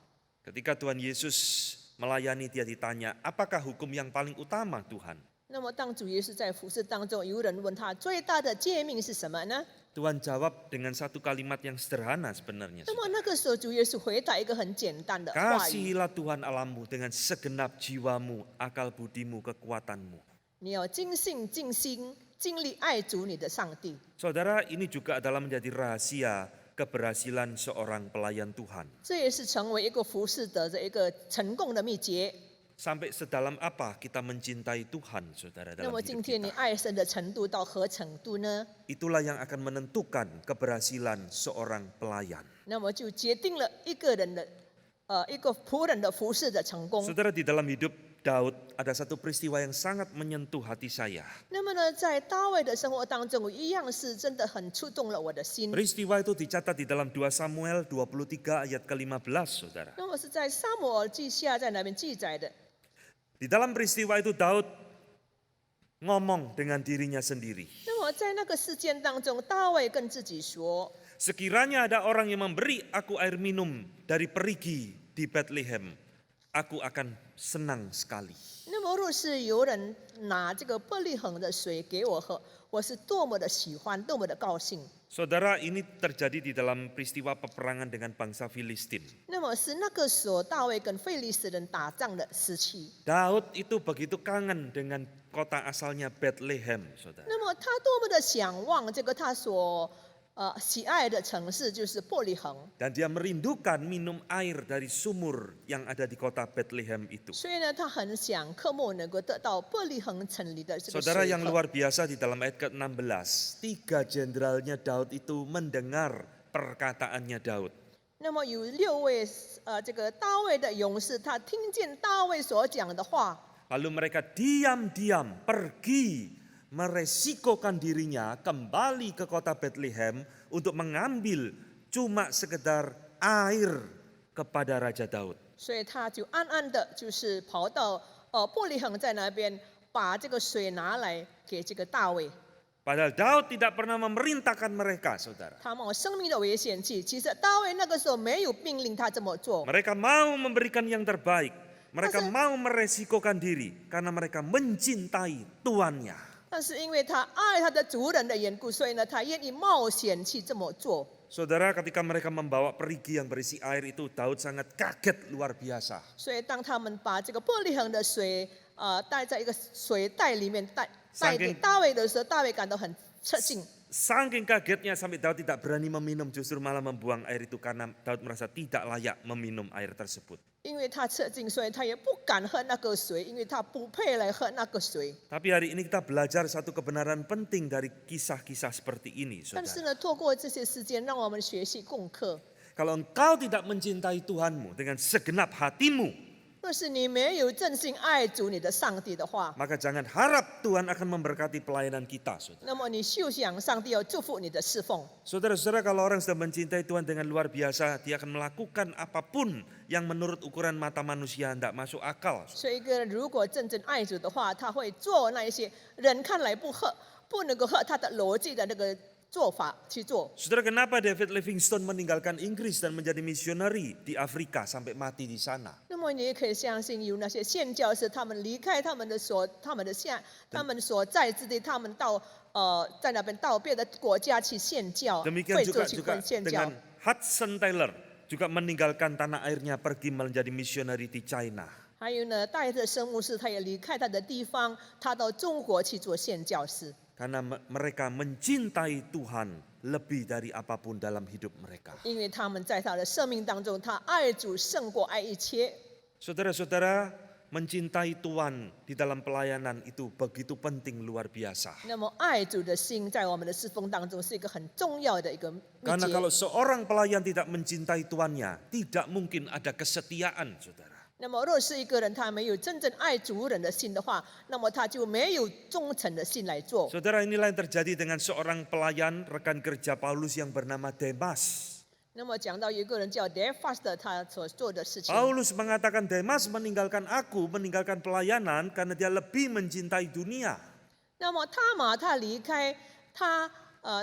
C: Ketika Tuhan Yesus melayani, dia ditanya, apakah hukum yang paling utama Tuhan?
D: 那么当主耶稣在服侍当中，有人问他最大的诫命是什么呢？
C: Tuhan jawab dengan satu kalimat yang sederhana sebenarnya.
D: 那么那个时候，主耶稣回答一个很简单的话语：
C: Kasihilah Tuhan Allahmu dengan segenap jiwamu, akal budimu, kekuatanmu.
D: 你要尽心、尽心、尽力爱主你的上帝。
C: Saudara, ini juga adalah menjadi rahasia keberhasilan seorang pelayan Tuhan.
D: 这也是成为一个服侍者的一个成功的秘诀。
C: Sampai sedalam apa kita mencintai Tuhan, saudara,
D: 那
C: dalam
D: 么今
C: hidup
D: 天你
C: kita.
D: 爱神的程度到何程度呢？
C: Itulah yang akan menentukan keberhasilan seorang pelayan.
D: 那么就决定了一个仆人的服侍的成功。
C: Saudara, di dalam hidup Daud ada satu peristiwa yang sangat menyentuh hati saya.
D: 那么呢，在大卫的生活当中，一样是真的很触动了我的心。
C: Peristiwa itu dicatat di dalam 2 Samuel 23 ayat ke-15, saudara.
D: 那么是在撒母耳记下在那边记载的。
C: Di dalam peristiwa itu Daud ngomong dengan dirinya sendiri.
D: 那么在那个事件当中，大卫跟自己说：
C: Sekiranya ada orang yang memberi aku air minum dari perigi di Bethlehem, aku akan senang sekali.
D: 那么若是有人拿这个伯利恒的水给我喝，我是多么的喜欢，多么的高兴。
C: Saudara, ini terjadi di dalam peristiwa peperangan dengan bangsa Filistin.
D: 那么是那个时候大卫跟非利士人打仗的时期。
C: Daud itu begitu kangen dengan kota asalnya Bethlehem, saudara.
D: 那么他多么的想望这个他所喜爱的城市就是伯利恒。
C: Dan dia merindukan minum air dari sumur yang ada di kota Bethlehem itu.
D: 所以呢，他很想科莫能够得到伯利恒城里的这个
C: Saudara
D: 水
C: yang
D: 喝。
C: luar biasa di dalam ayat ke-16, 3 jenderalnya Daud itu mendengar perkataannya Daud.
D: 那么有6位这个大卫的勇士，他听见大卫所讲的话，
C: Lalu mereka diam-diam pergi meresikokan dirinya kembali ke kota Bethlehem untuk mengambil cuma sekedar air kepada Raja Daud.
D: 所以他就暗暗的，就是跑到伯利恒在那边，把这个水拿来给这个大卫。
C: Padahal Daud tidak pernah memerintahkan mereka, saudara.
D: 他冒生命的危险去，其实大卫那个时候没有命令他这么做，
C: Mereka mau memberikan yang terbaik. Mereka
D: Masa-
C: mau meresikokan diri karena mereka mencintai tuannya.
D: 但是因为他爱他的主人的缘故，所以呢，他愿意冒险去这么做。
C: Saudara, ketika mereka membawa perigi yang berisi air itu, Daud sangat kaget luar biasa.
D: 所以当他们把这个伯利恒的水带在一个水袋里面带给大卫的时候，大卫感到很吃惊。
C: Saking kagetnya sampai Daud tidak berani meminum, justru malah membuang air itu karena Daud merasa tidak layak meminum air tersebut.
D: 因为他吃惊，所以他也不敢喝那个水，因为他不配来喝那个水。
C: Tapi hari ini kita belajar satu kebenaran penting dari kisah-kisah seperti ini,
D: 但是
C: saudara.
D: 呢，透过这些事件，让我们学习功课。
C: Kalau engkau tidak mencintai Tuhanmu dengan segenap hatimu,
D: 若是你没有真心爱主你的上帝的话，
C: maka jangan harap Tuhan akan memberkati pelayanan kita, saudara.
D: 那么你休想上帝要祝福你的侍奉。
C: Saudara-saudara, kalau orang sudah mencintai Tuhan dengan luar biasa, dia akan melakukan apapun yang menurut ukuran mata manusia tidak masuk akal.
D: 所以一个人如果真正爱主的话，他会做那一些人看来不能够合他的逻辑的那个做法去做。
C: Saudara, kenapa David Livingstone meninggalkan Inggris dan menjadi misionari di Afrika sampai mati di sana?
D: 那么你也可以相信，有那些宣教士，他们离开他们所在之地，他们到在那边到别的国家去宣教，
C: Demikian
D: 会
C: juga
D: 做去宣教
C: dengan。Hudson Taylor juga meninggalkan tanah airnya pergi menjadi misionari di China.
D: 还有呢，戴特生牧师他也离开他的地方，他到中国去做宣教士。
C: Karena mereka mencintai Tuhan lebih dari apapun dalam hidup mereka.
D: 因为他们在他的生命当中，他爱主胜过爱一切。
C: Saudara-saudara, mencintai Tuhan di dalam pelayanan itu begitu penting, luar biasa.
D: 那么爱主的心在我们的侍奉当中是一个很重要的一个秘
C: Karena
D: 诀。
C: kalau seorang pelayan tidak mencintai tuannya, tidak mungkin ada kesetiaan, saudara.
D: 那么若是一个人他没有真正爱主人的心的话，那么他就没有忠诚的心来做。
C: Saudara, inilah yang terjadi dengan seorang pelayan rekan kerja Paulus yang bernama Demas.
D: 那么讲到有一个人叫 Demas 的，他所做的事情。
C: Paulus mengatakan Demas meninggalkan aku, meninggalkan pelayanan karena dia lebih mencintai dunia.
D: 那么他离开他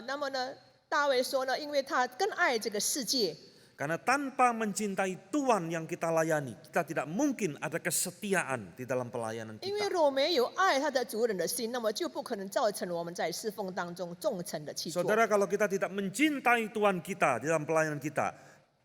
D: 那么呢，大卫说呢，因为他更爱这个世界。
C: Karena tanpa mencintai Tuhan yang kita layani, kita tidak mungkin ada kesetiaan di dalam pelayanan
D: 因为
C: kita.
D: 若没有爱他的主人的心，那么就不可能造成我们在侍奉当中忠诚的去做。
C: Saudara, kalau kita tidak mencintai Tuhan kita di dalam pelayanan kita,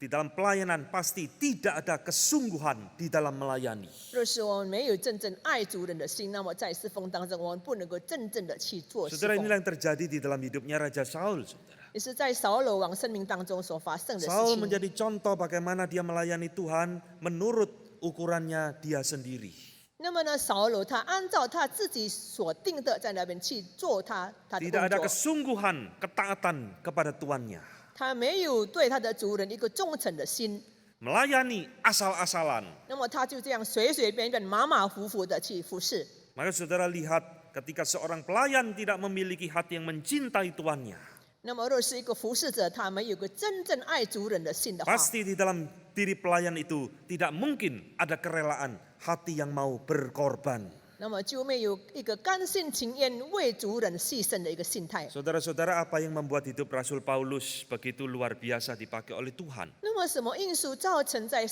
C: di dalam pelayanan pasti tidak ada kesungguhan di dalam melayani.
D: 若是我们没有真正爱主人的心，那么在侍奉当中，我们不能够真正的去做侍
C: Saudara,
D: 奉。
C: inilah yang terjadi di dalam hidupnya Raja Saul, saudara.
D: 也是在扫罗王生命当中所发生的事
C: Saul
D: 情。
C: menjadi contoh bagaimana dia melayani Tuhan menurut ukurannya dia sendiri.
D: 那么呢，扫罗他按照他自己所定的，在那边去做他的
C: Tidak ada
D: 工作，
C: kesungguhan, ketaatan kepada tuannya.
D: 他没有对他的主人一个忠诚的心，
C: Melayani asal-asalan.
D: 那么他就这样随随便便、马马虎虎的去服侍。
C: Maka saudara lihat ketika seorang pelayan tidak memiliki hati yang mencintai tuannya,
D: 那么若是一个服侍者，他没有个真正爱主人的心的话，
C: pasti di dalam diri pelayan itu tidak mungkin ada kerelaan hati yang mau berkorban.
D: 那么就没有一个甘心情愿为主人牺牲的一个心态。
C: Saudara-saudara, apa yang membuat hidup Rasul Paulus begitu luar biasa dipakai oleh Tuhan?
D: 那么什么因素造成在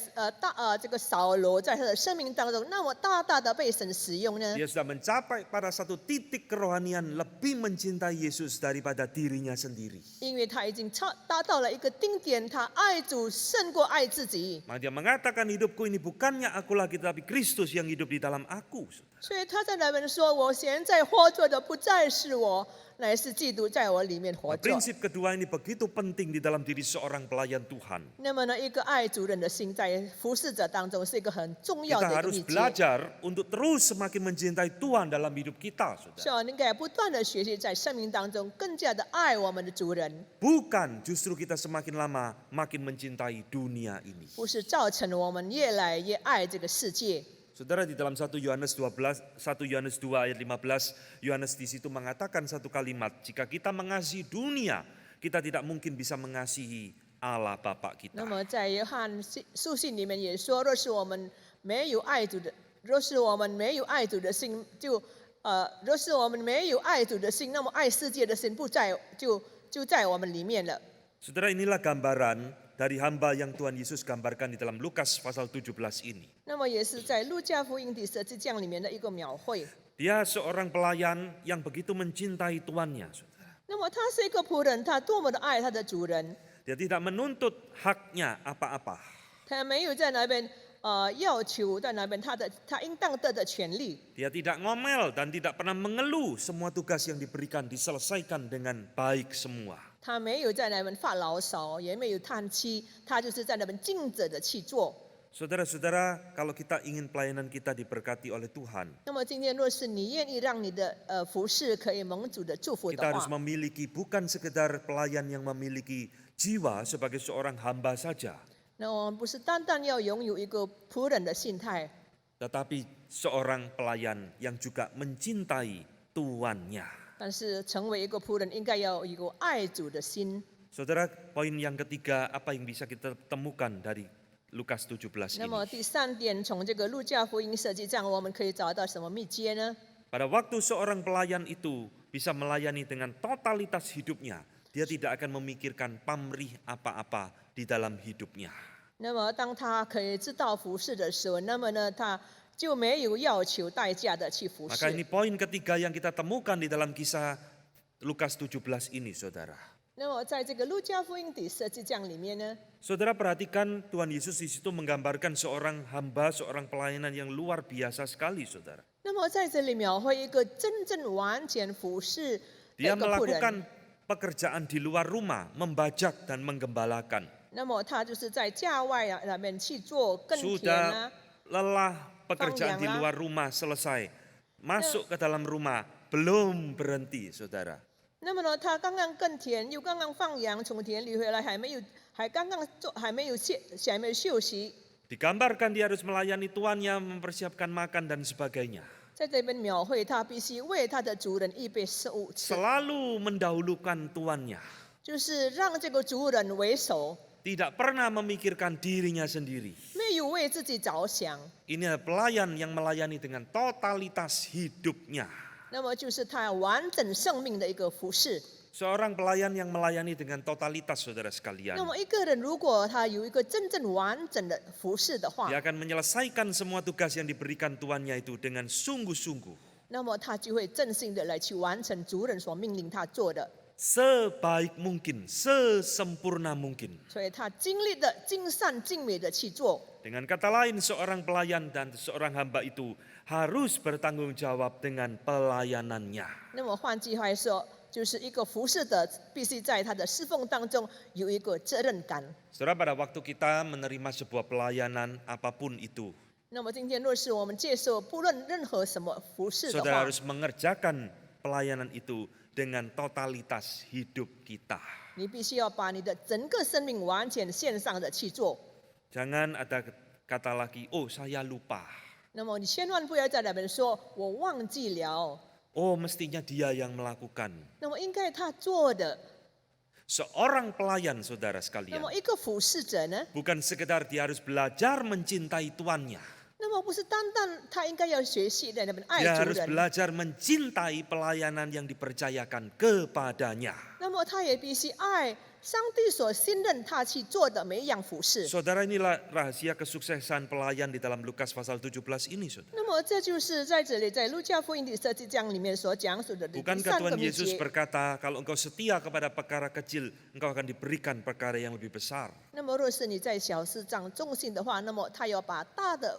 D: 这个扫罗在他的生命当中那么大大的被神使用呢？
C: Dia sudah mencapai pada satu titik kerohanian lebih mencintai Yesus daripada dirinya sendiri.
D: 因为他已经达到了一个顶点，他爱主胜过爱自己。
C: Maka dia mengatakan hidupku ini bukannya aku lagi, tapi Kristus yang hidup di dalam aku. Saudara.
D: 所以他在那边说：“我现在活着的不再是我，乃是基督在我里面活
C: Nah,
D: 着。”
C: prinsip kedua ini begitu penting di dalam diri seorang pelayan Tuhan.
D: 那么呢，一个爱主人的心在服侍者当中是一个很重要
C: Kita
D: 的一个
C: harus
D: 秘诀。
C: belajar untuk terus semakin mencintai Tuhan dalam hidup kita,
D: 是
C: saudara.
D: 啊，你应该不断的学习，在生命当中更加的爱我们的主人，
C: Bukan justru kita semakin lama makin mencintai dunia ini.
D: 不是造成我们越来越爱这个世界。
C: Saudara, di dalam 1 Yohanes 12, 1 Yohanes 2 ayat 15, Yohanes di situ mengatakan satu kalimat, jika kita mengasihi dunia, kita tidak mungkin bisa mengasihi Allah Bapa
D: 那
C: kita.
D: 么在约翰书信里面也说，若是我们没有爱主的，若是我们没有爱主的心，若是我们没有爱主的心，那么爱世界的心不在，就在我们里面了。
C: Saudara, inilah gambaran dari hamba yang Tuhan Yesus gambarkan di dalam Lukas pasal 17 ini.
D: 那么也是在路加福音第17章里面的一个描绘。
C: Dia seorang pelayan yang begitu mencintai tuannya, saudara.
D: 那么他是一个仆人，他多么的爱他的主人，
C: Dia tidak menuntut haknya apa-apa.
D: 他没有在那边要求在那边他应当得的权利。
C: Dia tidak ngomel dan tidak pernah mengeluh, semua tugas yang diberikan diselesaikan dengan baik semua.
D: 他没有在那边发牢骚，也没有叹气，他就是在那边尽责的去做。
C: Saudara-saudara, kalau kita ingin pelayanan kita diberkati oleh Tuhan,
D: 那么今天若是你愿意让你的服饰可以蒙主的祝福
C: kita
D: 的
C: harus
D: 话，
C: memiliki bukan sekedar pelayan yang memiliki jiwa sebagai seorang hamba saja,
D: 那我们不是单单要拥有一个仆人的心态，
C: tetapi seorang pelayan yang juga mencintai tuannya.
D: 但是成为一个仆人应该要有一个爱主的心。
C: Saudara, poin yang ketiga, apa yang bisa kita temukan dari Lukas 17
D: 那
C: ini?
D: 么第三点，从这个路加福音17章，我们可以找到什么秘诀呢？
C: Pada waktu seorang pelayan itu bisa melayani dengan totalitas hidupnya, dia tidak akan memikirkan pamrih apa-apa di dalam hidupnya.
D: 那么当他可以知道服侍的时候，那么呢，他就没有要求代价的去服
C: Maka
D: 侍。
C: ini poin ketiga yang kita temukan di dalam kisah Lukas 17 ini, saudara.
D: 那么在这个路加福音第17章里面呢，
C: Saudara perhatikan Tuhan Yesus di situ menggambarkan seorang hamba, seorang pelayanan yang luar biasa sekali, saudara.
D: 那么在这里描绘一个真正完全服侍的一
C: Dia
D: 个仆人。
C: melakukan pekerjaan di luar rumah, membajak dan menggembalakan.
D: 那么他就是在家外那边去做耕田啊
C: Sudah，lelah pekerjaan di
D: Panjang lah.
C: luar rumah selesai, masuk ke dalam rumah belum berhenti, saudara.
D: 那么呢，他刚刚耕田，又刚刚放羊，从田里回来，还没有休息，
C: Digambarkan dia harus melayani tuannya, mempersiapkan makan dan sebagainya.
D: 在这边描绘他必须为他的主人预备食物吃，
C: Selalu mendahulukan tuannya.
D: 就是让这个主人为首，
C: Tidak pernah memikirkan dirinya sendiri.
D: 没有为自己着想。
C: Ini adalah pelayan yang melayani dengan totalitas hidupnya.
D: 那么就是他完整生命的一个服侍。
C: Seorang pelayan yang melayani dengan totalitas, saudara sekalian.
D: 那么一个人如果他有一个真正完整的服侍的话，
C: Dia akan menyelesaikan semua tugas yang diberikan tuannya itu dengan sungguh-sungguh.
D: 那么他就会真心的来去完成主人所命令他做的。
C: Sebaik mungkin, sesempurna mungkin.
D: 所以他尽力的、尽善尽美的去做。
C: Dengan kata lain, seorang pelayan dan seorang hamba itu harus bertanggung jawab dengan pelayanannya.
D: 那么换句话说，就是一个服侍的必须在他的侍奉当中有一个责任感。
C: Saudara, pada waktu kita menerima sebuah pelayanan apapun itu,
D: 那么今天若是我们接受不论任何什么服侍的
C: saudara
D: 话，
C: harus mengerjakan pelayanan itu dengan totalitas hidup kita.
D: 你必须要把你的整个生命完全献上的去做。
C: Jangan ada kata lagi, oh saya lupa.
D: 那么你千万不要在那边说我忘记了，
C: Oh mestinya dia yang melakukan.
D: 那么应该他做的。
C: Seorang pelayan, saudara
D: 那
C: sekalian,
D: 么一个服侍者呢，
C: bukan sekedar dia harus belajar mencintai tuannya.
D: 那么不是单单他应该要学习在那边爱
C: Dia
D: 主
C: harus
D: 人，
C: belajar mencintai pelayanan yang dipercayakan kepadanya.
D: 那么他也必须爱上帝所信任他去做的每一样服侍。
C: Saudara, inilah rahasia kesuksesan pelayan di dalam Lukas pasal 17 ini, saudara.
D: 那么这就是在这里在路加福音第17章里面所讲述的第
C: Bukankah
D: 三个
C: Tuhan
D: 秘
C: Yesus
D: 诀。
C: berkata, kalau engkau setia kepada perkara kecil, engkau akan diberikan perkara yang lebih besar.
D: 那么若是你在小事上忠心的话，那么他要把大的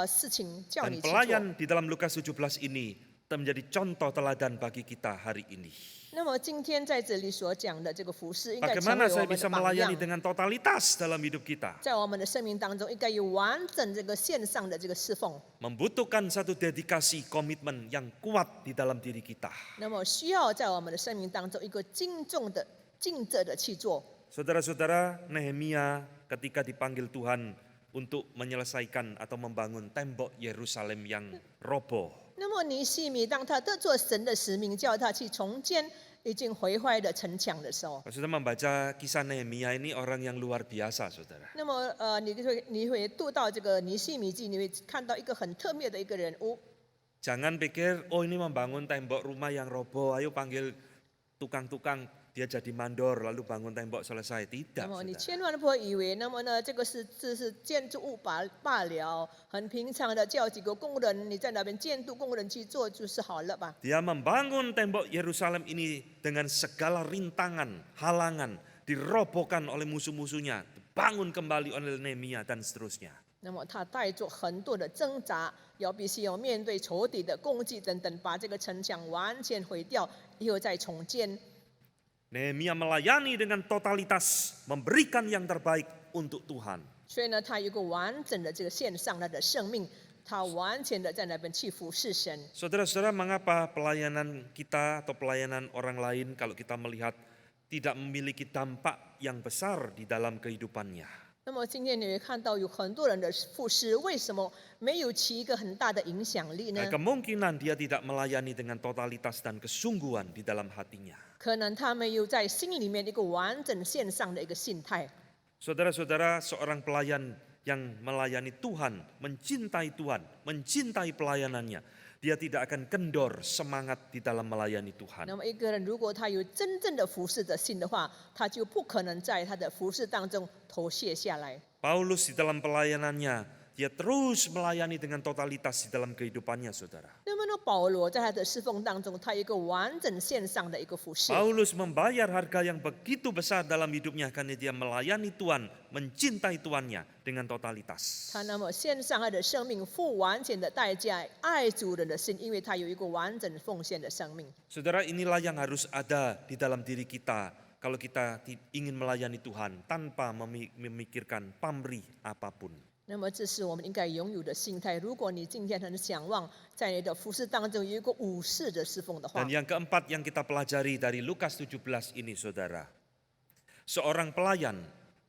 D: 事情叫
C: Dan
D: 你去做。
C: pelayan di dalam Lukas 17 ini menjadi contoh teladan bagi kita hari ini.
D: 那么今天在这里所讲的这个服饰，应该成
C: Bagaimana
D: 为我
C: saya
D: 们
C: bisa
D: 的榜
C: melayani
D: 样，
C: dengan totalitas dalam hidup kita?
D: 在我们的生命当中，应该有完整这个线上的这个侍奉。
C: Membutuhkan satu dedikasi komitmen yang kuat di dalam diri kita.
D: 那么需要在我们的生命当中一个敬重的、尽责的去做。
C: Saudara-saudara, Nehemia ketika dipanggil Tuhan untuk menyelesaikan atau membangun tembok Yerusalem yang roboh.
D: 那么尼西米当他得做神的使命，叫他去重建已经毁坏的城墙的时候，
C: Saudara membaca kisah Nehemia ini orang yang luar biasa, saudara.
D: 那么你会读到这个尼西米记，你会看到一个很特别的一个人物。
C: Jangan pikir, oh ini membangun tembok rumah yang roboh, ayo panggil tukang-tukang, dia jadi mandor lalu bangun tembok selesai. Tidak,
D: 那么你
C: saudara.
D: 千万不要以为，那么呢，这是建筑物罢了，很平常的叫几个工人，你在那边监督工人去做就是好了吧？
C: Dia membangun tembok Yerusalem ini dengan segala rintangan, halangan, dirobohkan oleh musuh-musuhnya, dibangun kembali oleh Nehemia dan seterusnya.
D: 那么他带着很多的挣扎，必须要面对仇敌的攻击等等，把这个城墙完全毁掉，以后再重建。
C: Nehemia melayani dengan totalitas, memberikan yang terbaik untuk Tuhan.
D: 所以呢，他有一个完整的这个线上他的生命，他完全的在那边去服侍神。
C: Saudara-saudara, mengapa pelayanan kita atau pelayanan orang lain kalau kita melihat tidak memiliki dampak yang besar di dalam kehidupannya?
D: 那么今天你会看到有很多人的服侍，为什么没有起一个很大的影响力呢？
C: Kemungkinan dia tidak melayani dengan totalitas dan kesungguhan di dalam hatinya.
D: 可能他没有在心里面一个完整线上的一个心态。
C: Saudara-saudara, seorang pelayan yang melayani Tuhan, mencintai Tuhan, mencintai pelayanannya, dia tidak akan kendor semangat di dalam melayani Tuhan.
D: 那么一个人如果他有真正的服侍的心的话，他就不可能在他的服侍当中投卸下来。
C: Paulus di dalam pelayanannya, dia terus melayani dengan totalitas di dalam kehidupannya, saudara.
D: 那么呢，保罗在他的侍奉当中，他有一个完整线上的一个服侍。
C: Paulus membayar harga yang begitu besar dalam hidupnya karena dia melayani Tuhan, mencintai Tuhannya dengan totalitas.
D: 他那么献上他的生命，付完全的代价，爱主人的心，因为他有一个完整奉献的生命。
C: Saudara, inilah yang harus ada di dalam diri kita kalau kita ingin melayani Tuhan tanpa memikirkan pamrih apapun.
D: 那么这是我们应该拥有的心态。如果你今天很想望在你的服侍当中有一个武士的侍奉的话
C: Dan，yang keempat yang kita pelajari dari Lukas 17 ini, saudara. Seorang pelayan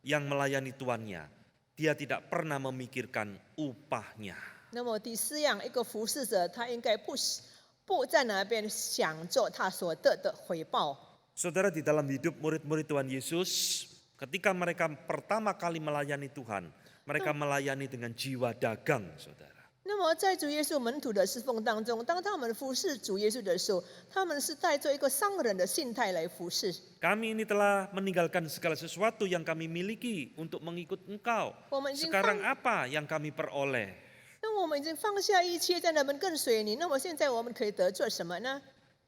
C: yang melayani tuannya, dia tidak pernah memikirkan upahnya.
D: 那么第四样，一个服侍者他应该不在那边想着他所得的回报。
C: Saudara, di dalam hidup murid-murid Tuhan Yesus, ketika mereka pertama kali melayani Tuhan, mereka melayani dengan jiwa dagang, saudara.
D: 那么在主耶稣门徒的侍奉当中，当他们服侍主耶稣的时候，他们是带着一个商人的心态来服侍。
C: Kami ini telah meninggalkan segala sesuatu yang kami miliki untuk mengikut Engkau.
D: 我们已经
C: Sekarang
D: 放，
C: apa yang kami peroleh?
D: 那我们已经放下一切，在那边跟随你。那么现在我们可以得做什么呢？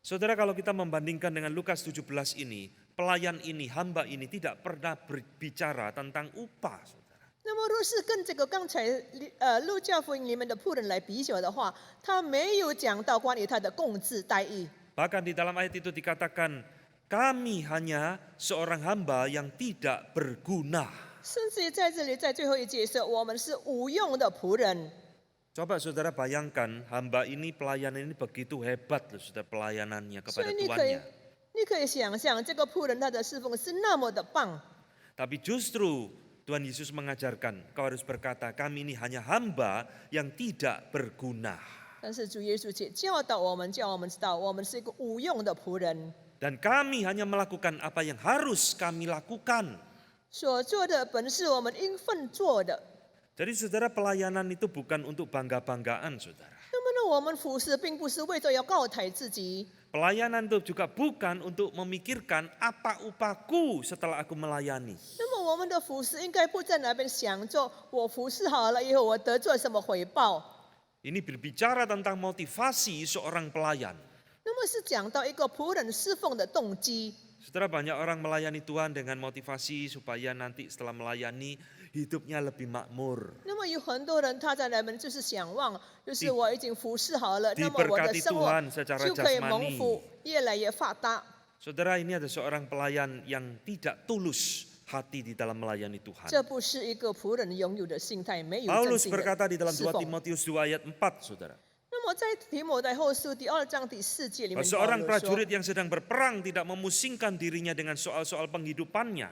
C: Saudara, kalau kita membandingkan dengan Lukas 17 ini, pelayan ini, hamba ini tidak pernah berbicara tentang upah, saudara.
D: 那么若是跟这个刚才路加福音里面的仆人来比较的话，他没有讲到关于他的工资待遇。
C: Bahkan di dalam ayat itu dikatakan, kami hanya seorang hamba yang tidak berguna.
D: 甚至在这里，在最后一节说，我们是无用的仆人。
C: Coba saudara bayangkan, hamba ini, pelayan ini begitu hebat loh, saudara, pelayanannya
D: 所
C: kepada
D: 以你
C: tuannya.
D: 可以想象，这个仆人他的侍奉是那么的棒。
C: Tapi justru Tuhan Yesus mengajarkan, kau harus berkata, kami ini hanya hamba yang tidak berguna.
D: 但是主耶稣却教导我们，叫我们知道，我们是一个无用的仆人，
C: Dan kami hanya melakukan apa yang harus kami lakukan.
D: 所做的本是我们应分做的。
C: Jadi saudara, pelayanan itu bukan untuk bangga-banggaan, saudara.
D: 那么呢，我们服侍并不是为着要高抬自己，
C: Pelayanan itu juga bukan untuk memikirkan apa upahku setelah aku melayani.
D: 那么我们的服侍应该不在那边想着我服侍好了以后我得做什么回报。
C: Ini berbicara tentang motivasi seorang pelayan.
D: 那么是讲到一个仆人侍奉的动机。
C: Saudara, banyak orang melayani Tuhan dengan motivasi supaya nanti setelah melayani hidupnya lebih makmur,
D: 那么有很多人他在那边就是想望，就是我已经服侍好了，那么我的
C: diberkati
D: 生活
C: Tuhan secara
D: 就可以蒙
C: jasmani.
D: 福，越来越发达。
C: Saudara, ini ada seorang pelayan yang tidak tulus hati di dalam melayani Tuhan.
D: 这不是一个仆人拥有的心态，没有真
C: Paulus
D: 心
C: berkata di
D: 的
C: dalam
D: 侍
C: 2
D: 奉。
C: Timotius 2 ayat 4, saudara.
D: 那么在提摩太后书第2章第4节里面，
C: Seorang
D: 保罗说
C: prajurit yang sedang berperang tidak memusingkan dirinya dengan soal-soal penghidupannya.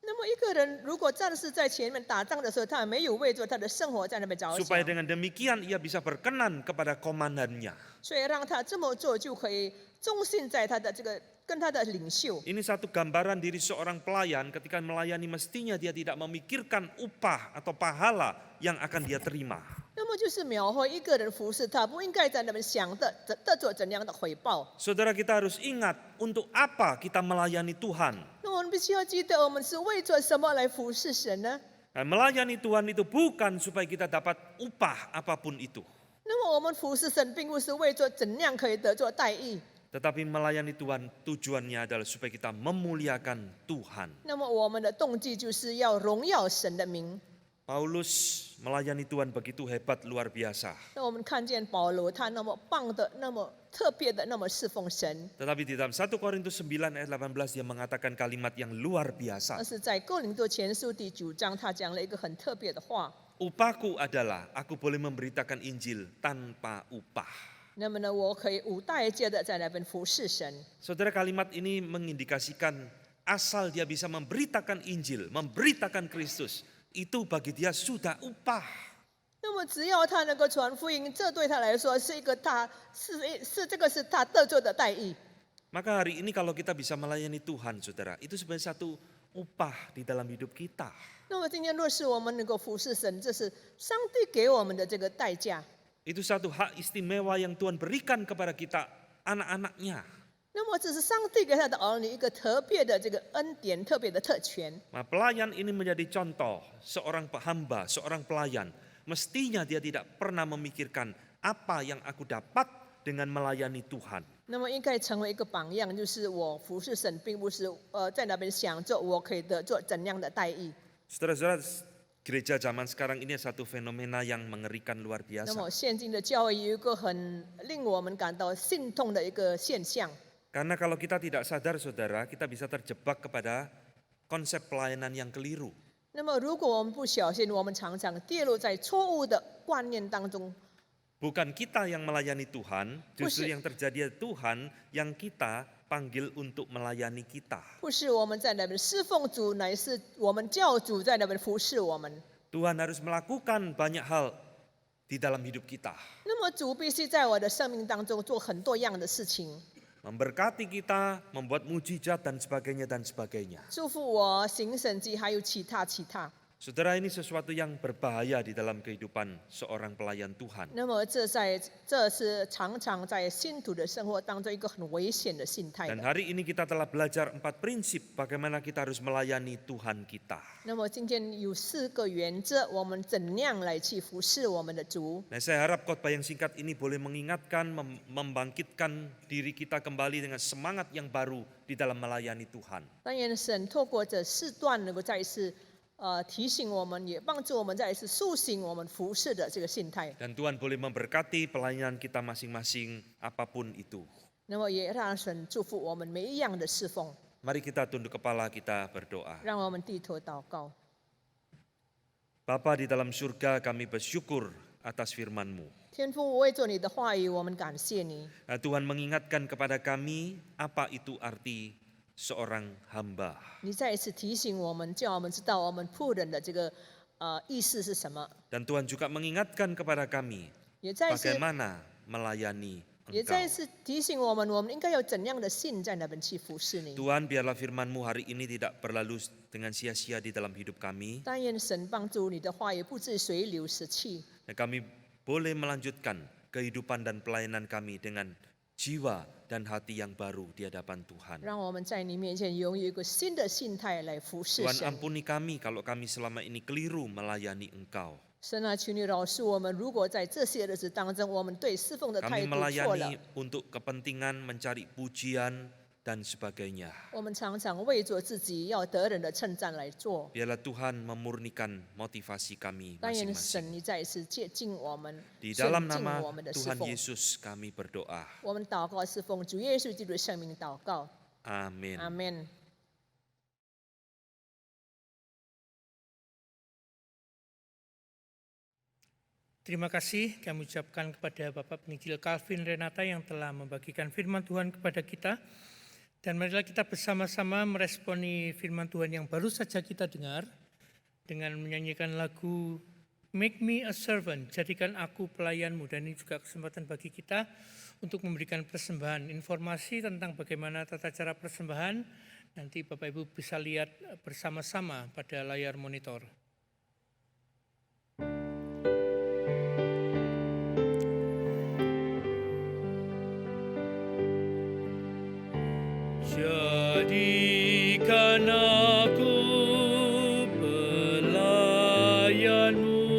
D: 那么一个人如果战士在前面打仗的时候，他没有为着他的生活在那边着
C: Supaya
D: 想，
C: dengan demikian ia bisa berkenan kepada komandannya.
D: 所以让他这么做就可以忠信在他的这个跟他的领袖。
C: Ini satu gambaran diri seorang pelayan ketika melayani mestinya dia tidak memikirkan upah atau pahala yang akan dia terima.
D: 那么就是描绘一个人服侍他，不应该在那边想得做怎样的回报。
C: Saudara, kita harus ingat untuk apa kita melayani Tuhan.
D: 那我们必须要记得，我们是为着什么来服侍神呢？
C: Nah, melayani Tuhan itu bukan supaya kita dapat upah apapun itu.
D: 那么我们服侍神，并不是为着怎样可以得着待遇，
C: Tetapi melayani Tuhan tujuannya adalah supaya kita memuliakan Tuhan.
D: 那么我们的动机就是要荣耀神的名。
C: Paulus melayani Tuhan begitu hebat, luar biasa.
D: 那我们看见保罗他那么棒的、那么特别的、那么侍奉神，
C: Tetapi di dalam 1 Korintus 9 ayat 18 dia mengatakan kalimat yang luar
D: 但
C: biasa.
D: 是在哥林多前书第9章，他讲了一个很特别的话。
C: Upahku adalah aku boleh memberitakan Injil tanpa upah.
D: 那么呢，我可以无代价的在那边服侍神。
C: Saudara, kalimat ini mengindikasikan asal dia bisa memberitakan Injil, memberitakan Kristus, itu bagi dia sudah upah.
D: 那么只要他能够传福音，这对他来说是一个这个是他得着的待遇。
C: Maka hari ini kalau kita bisa melayani Tuhan, saudara, itu sebenarnya satu upah di dalam hidup kita.
D: 那么今天若是我们能够服侍神，这是上帝给我们的这个代价。
C: Itu satu hak istimewa yang Tuhan berikan kepada kita, anak-anaknya.
D: 那么这是上帝给他的儿女一个特别的这个恩典、特别的特权。
C: Nah, pelayan ini menjadi contoh seorang hamba, seorang pelayan. Mestinya dia tidak pernah memikirkan apa yang aku dapat dengan melayani Tuhan.
D: 那么应该成为一个榜样，就是我服侍神，并不是在那边想着我可以得做怎样的待遇。
C: Saudara-saudara, gereja zaman sekarang ini satu fenomena yang mengerikan luar
D: 那
C: biasa.
D: 么现今的教会有一个很令我们感到心痛的一个现象，
C: Karena kalau kita tidak sadar, saudara, kita bisa terjebak kepada konsep pelayanan yang keliru.
D: 那么如果我们不小心，我们常常跌落在错误的观念当中。
C: Bukan kita yang melayani Tuhan, justru
D: Bukan.
C: yang terjadi Tuhan yang kita panggil untuk melayani kita.
D: 不是我们在那边侍奉主，乃是我们教主在那边服侍我们。
C: Tuhan harus melakukan banyak hal di dalam hidup kita.
D: 那么主必须在我的生命当中做很多样的事情，
C: Memberkati kita, membuat mujizat dan sebagainya dan sebagainya.
D: 祝福我行神迹，还有其他。
C: Saudara, ini sesuatu yang berbahaya di dalam kehidupan seorang pelayan Tuhan.
D: 那么这是常常在信徒的生活当中一个很危险的心态
C: Dan
D: 的。
C: hari ini kita telah belajar 4 prinsip bagaimana kita harus melayani Tuhan kita.
D: 那么今天有4个原则，我们怎样来去服侍我们的主？
C: Nah, saya harap khotbah yang singkat ini boleh mengingatkan, membangkitkan diri kita kembali dengan semangat yang baru di dalam melayani Tuhan.
D: 但愿神透过这4段能够再一次提醒我们，也帮助我们再一次苏醒我们服侍的这个心态。
C: Dan Tuhan boleh memberkati pelayanan kita masing-masing apapun itu.
D: 那么也让神祝福我们每一样的侍奉。
C: Mari kita tunduk kepala, kita berdoa.
D: 让我们低头祷告。
C: Bapa di dalam surga, kami bersyukur atas firman-Mu.
D: 天父，我为着你的话语，我们感谢你。
C: Nah, Tuhan mengingatkan kepada kami apa itu arti seorang hamba.
D: 你再一次提醒我们，叫我们知道我们仆人的这个意思是什么，
C: Dan Tuhan juga mengingatkan kepada kami
D: 也再一次
C: bagaimana melayani
D: 也再一
C: Engkau.
D: 次提醒我们应该有怎样的信在那边去服侍你。
C: Tuhan, biarlah firman-Mu hari ini tidak berlalu dengan sia-sia di dalam hidup kami.
D: 但愿神帮助你的话语不至随流失去，
C: Dan kami boleh melanjutkan kehidupan dan pelayanan kami dengan jiwa dan hati yang baru di hadapan Tuhan.
D: 让我们在你面前拥有一个新的心态来服侍
C: Tuhan,
D: 神。
C: ampuni kami kalau kami selama ini keliru melayani Engkau.
D: 神啊，求你饶恕我们，如果在这些日子当中，我们对侍奉的态
C: Kami
D: 度错了
C: melayani，untuk kepentingan mencari pujian dan sebagainya.
D: 我们常常为着自己要得人的称赞来做。
C: Biarlah Tuhan memurnikan motivasi kami
D: 但愿
C: masing-masing.
D: 神你再一次接近我们，
C: Di
D: 顺
C: dalam
D: 境
C: nama
D: 我们的侍
C: Tuhan
D: 奉。
C: Yesus kami berdoa.
D: 我们祷告是奉主耶稣基督的圣名祷告，
C: Amin.
D: 阿门。
A: Terima kasih kami ucapkan kepada Bapak Penginjil Calvin Renata yang telah membagikan firman Tuhan kepada kita. Dan marilah kita bersama-sama meresponi firman Tuhan yang baru saja kita dengar dengan menyanyikan lagu Make Me a Servant, jadikan aku pelayanmu. Dan ini juga kesempatan bagi kita untuk memberikan persembahan. Informasi tentang bagaimana tata cara persembahan nanti Bapak Ibu bisa lihat bersama-sama pada layar monitor.
B: Jadikan aku pelayanmu,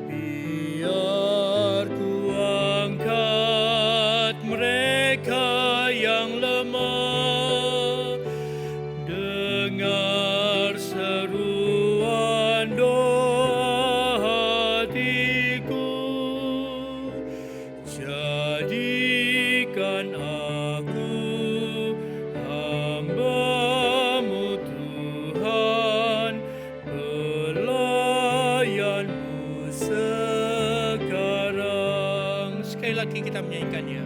B: biar ku angkat mereka yang lemah, dengar seruan doa hatiku, jadikan aku hamba-Mu Tuhan, pelayanmu sekarang.
A: Sekali lagi kita menyanyikannya.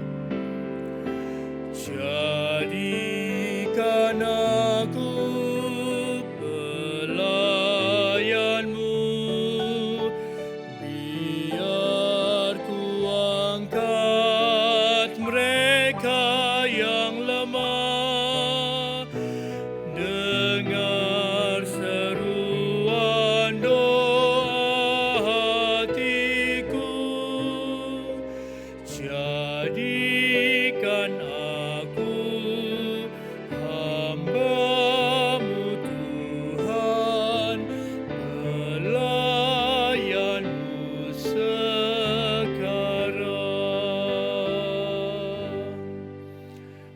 B: Jadikan aku pelayanmu, biar ku angkat mereka yang lemah, dengar seruan doa hatiku, jadikan aku hamba-Mu Tuhan, pelayanmu sekarang.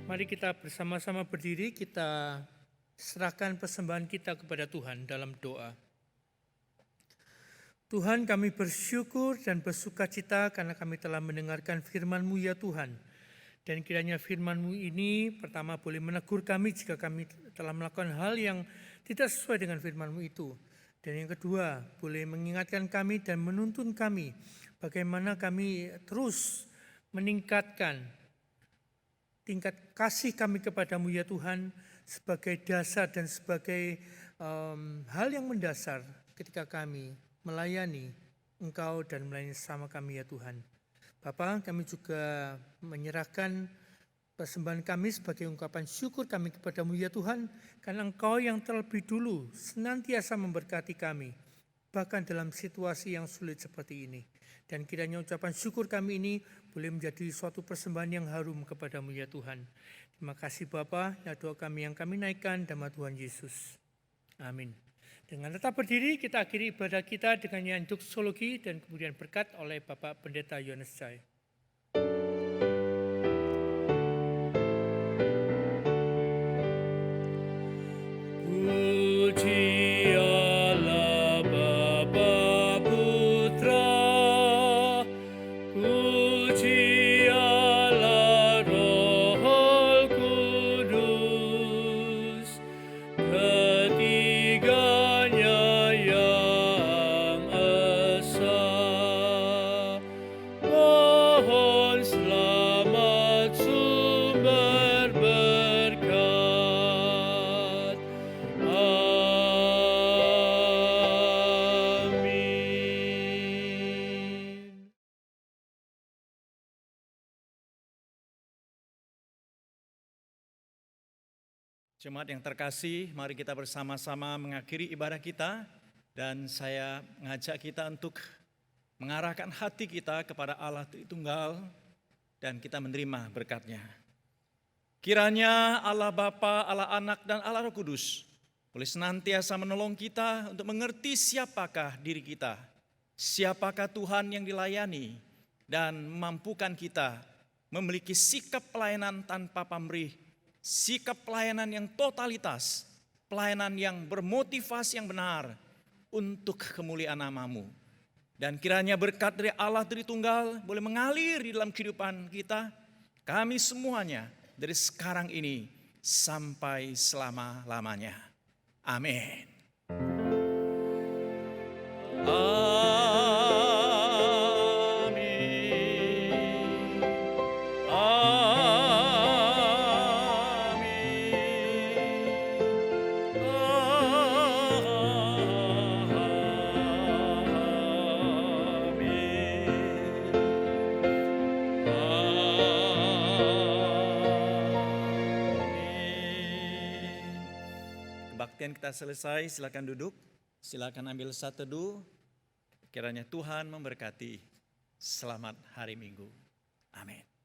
A: Mari kita bersama-sama berdiri, kita serahkan persembahan kita kepada Tuhan dalam doa. Tuhan, kami bersyukur dan bersukacita karena kami telah mendengarkan firman-Mu ya Tuhan. Dan kiranya firman-Mu ini pertama boleh menegur kami jika kami telah melakukan hal yang tidak sesuai dengan firman-Mu itu. Dan yang kedua, boleh mengingatkan kami dan menuntun kami bagaimana kami terus meningkatkan tingkat kasih kami kepadamu ya Tuhan sebagai dasar dan sebagai hal yang mendasar ketika kami melayani Engkau dan melayani sama kami ya Tuhan. Bapa, kami juga menyerahkan persembahan kami sebagai ungkapan syukur kami kepadamu ya Tuhan, karena Engkau yang terlebih dulu senantiasa memberkati kami, bahkan dalam situasi yang sulit seperti ini. Dan kiranya ucapan syukur kami ini boleh menjadi suatu persembahan yang harum kepadamu ya Tuhan. Terima kasih Bapa, ya doa kami yang kami naikkan dalam Tuhan Yesus. Amin. Dengan tetap berdiri, kita akhiri ibadah kita dengan nyanyi doksologi dan kemudian berkat oleh Bapak Pendeta Yohanes Chai.
B: Puji Allah Bapa Putra, puji Allah Roh Kudus, ketiganya yang esa. Mohon selamat sumber berkat. Amin.
E: Jemaat yang terkasih, mari kita bersama-sama mengakhiri ibadah kita dan saya mengajak kita untuk mengarahkan hati kita kepada Allah Tritunggal dan kita menerima berkat-Nya. Kiranya Allah Bapa, Allah Anak dan Allah Roh Kudus boleh senantiasa menolong kita untuk mengerti siapakah diri kita, siapakah Tuhan yang dilayani dan memampukan kita memiliki sikap pelayanan tanpa pamrih, sikap pelayanan yang totalitas, pelayanan yang bermotivasi yang benar untuk kemuliaan nama-Mu. Dan kiranya berkat dari Allah Tritunggal boleh mengalir di dalam kehidupan kita, kami semuanya dari sekarang ini sampai selama-lamanya. Amin. Amin. Kebaktian kita selesai, silakan duduk, silakan ambil saat teduh. Kiranya Tuhan memberkati. Selamat hari Minggu. Amin.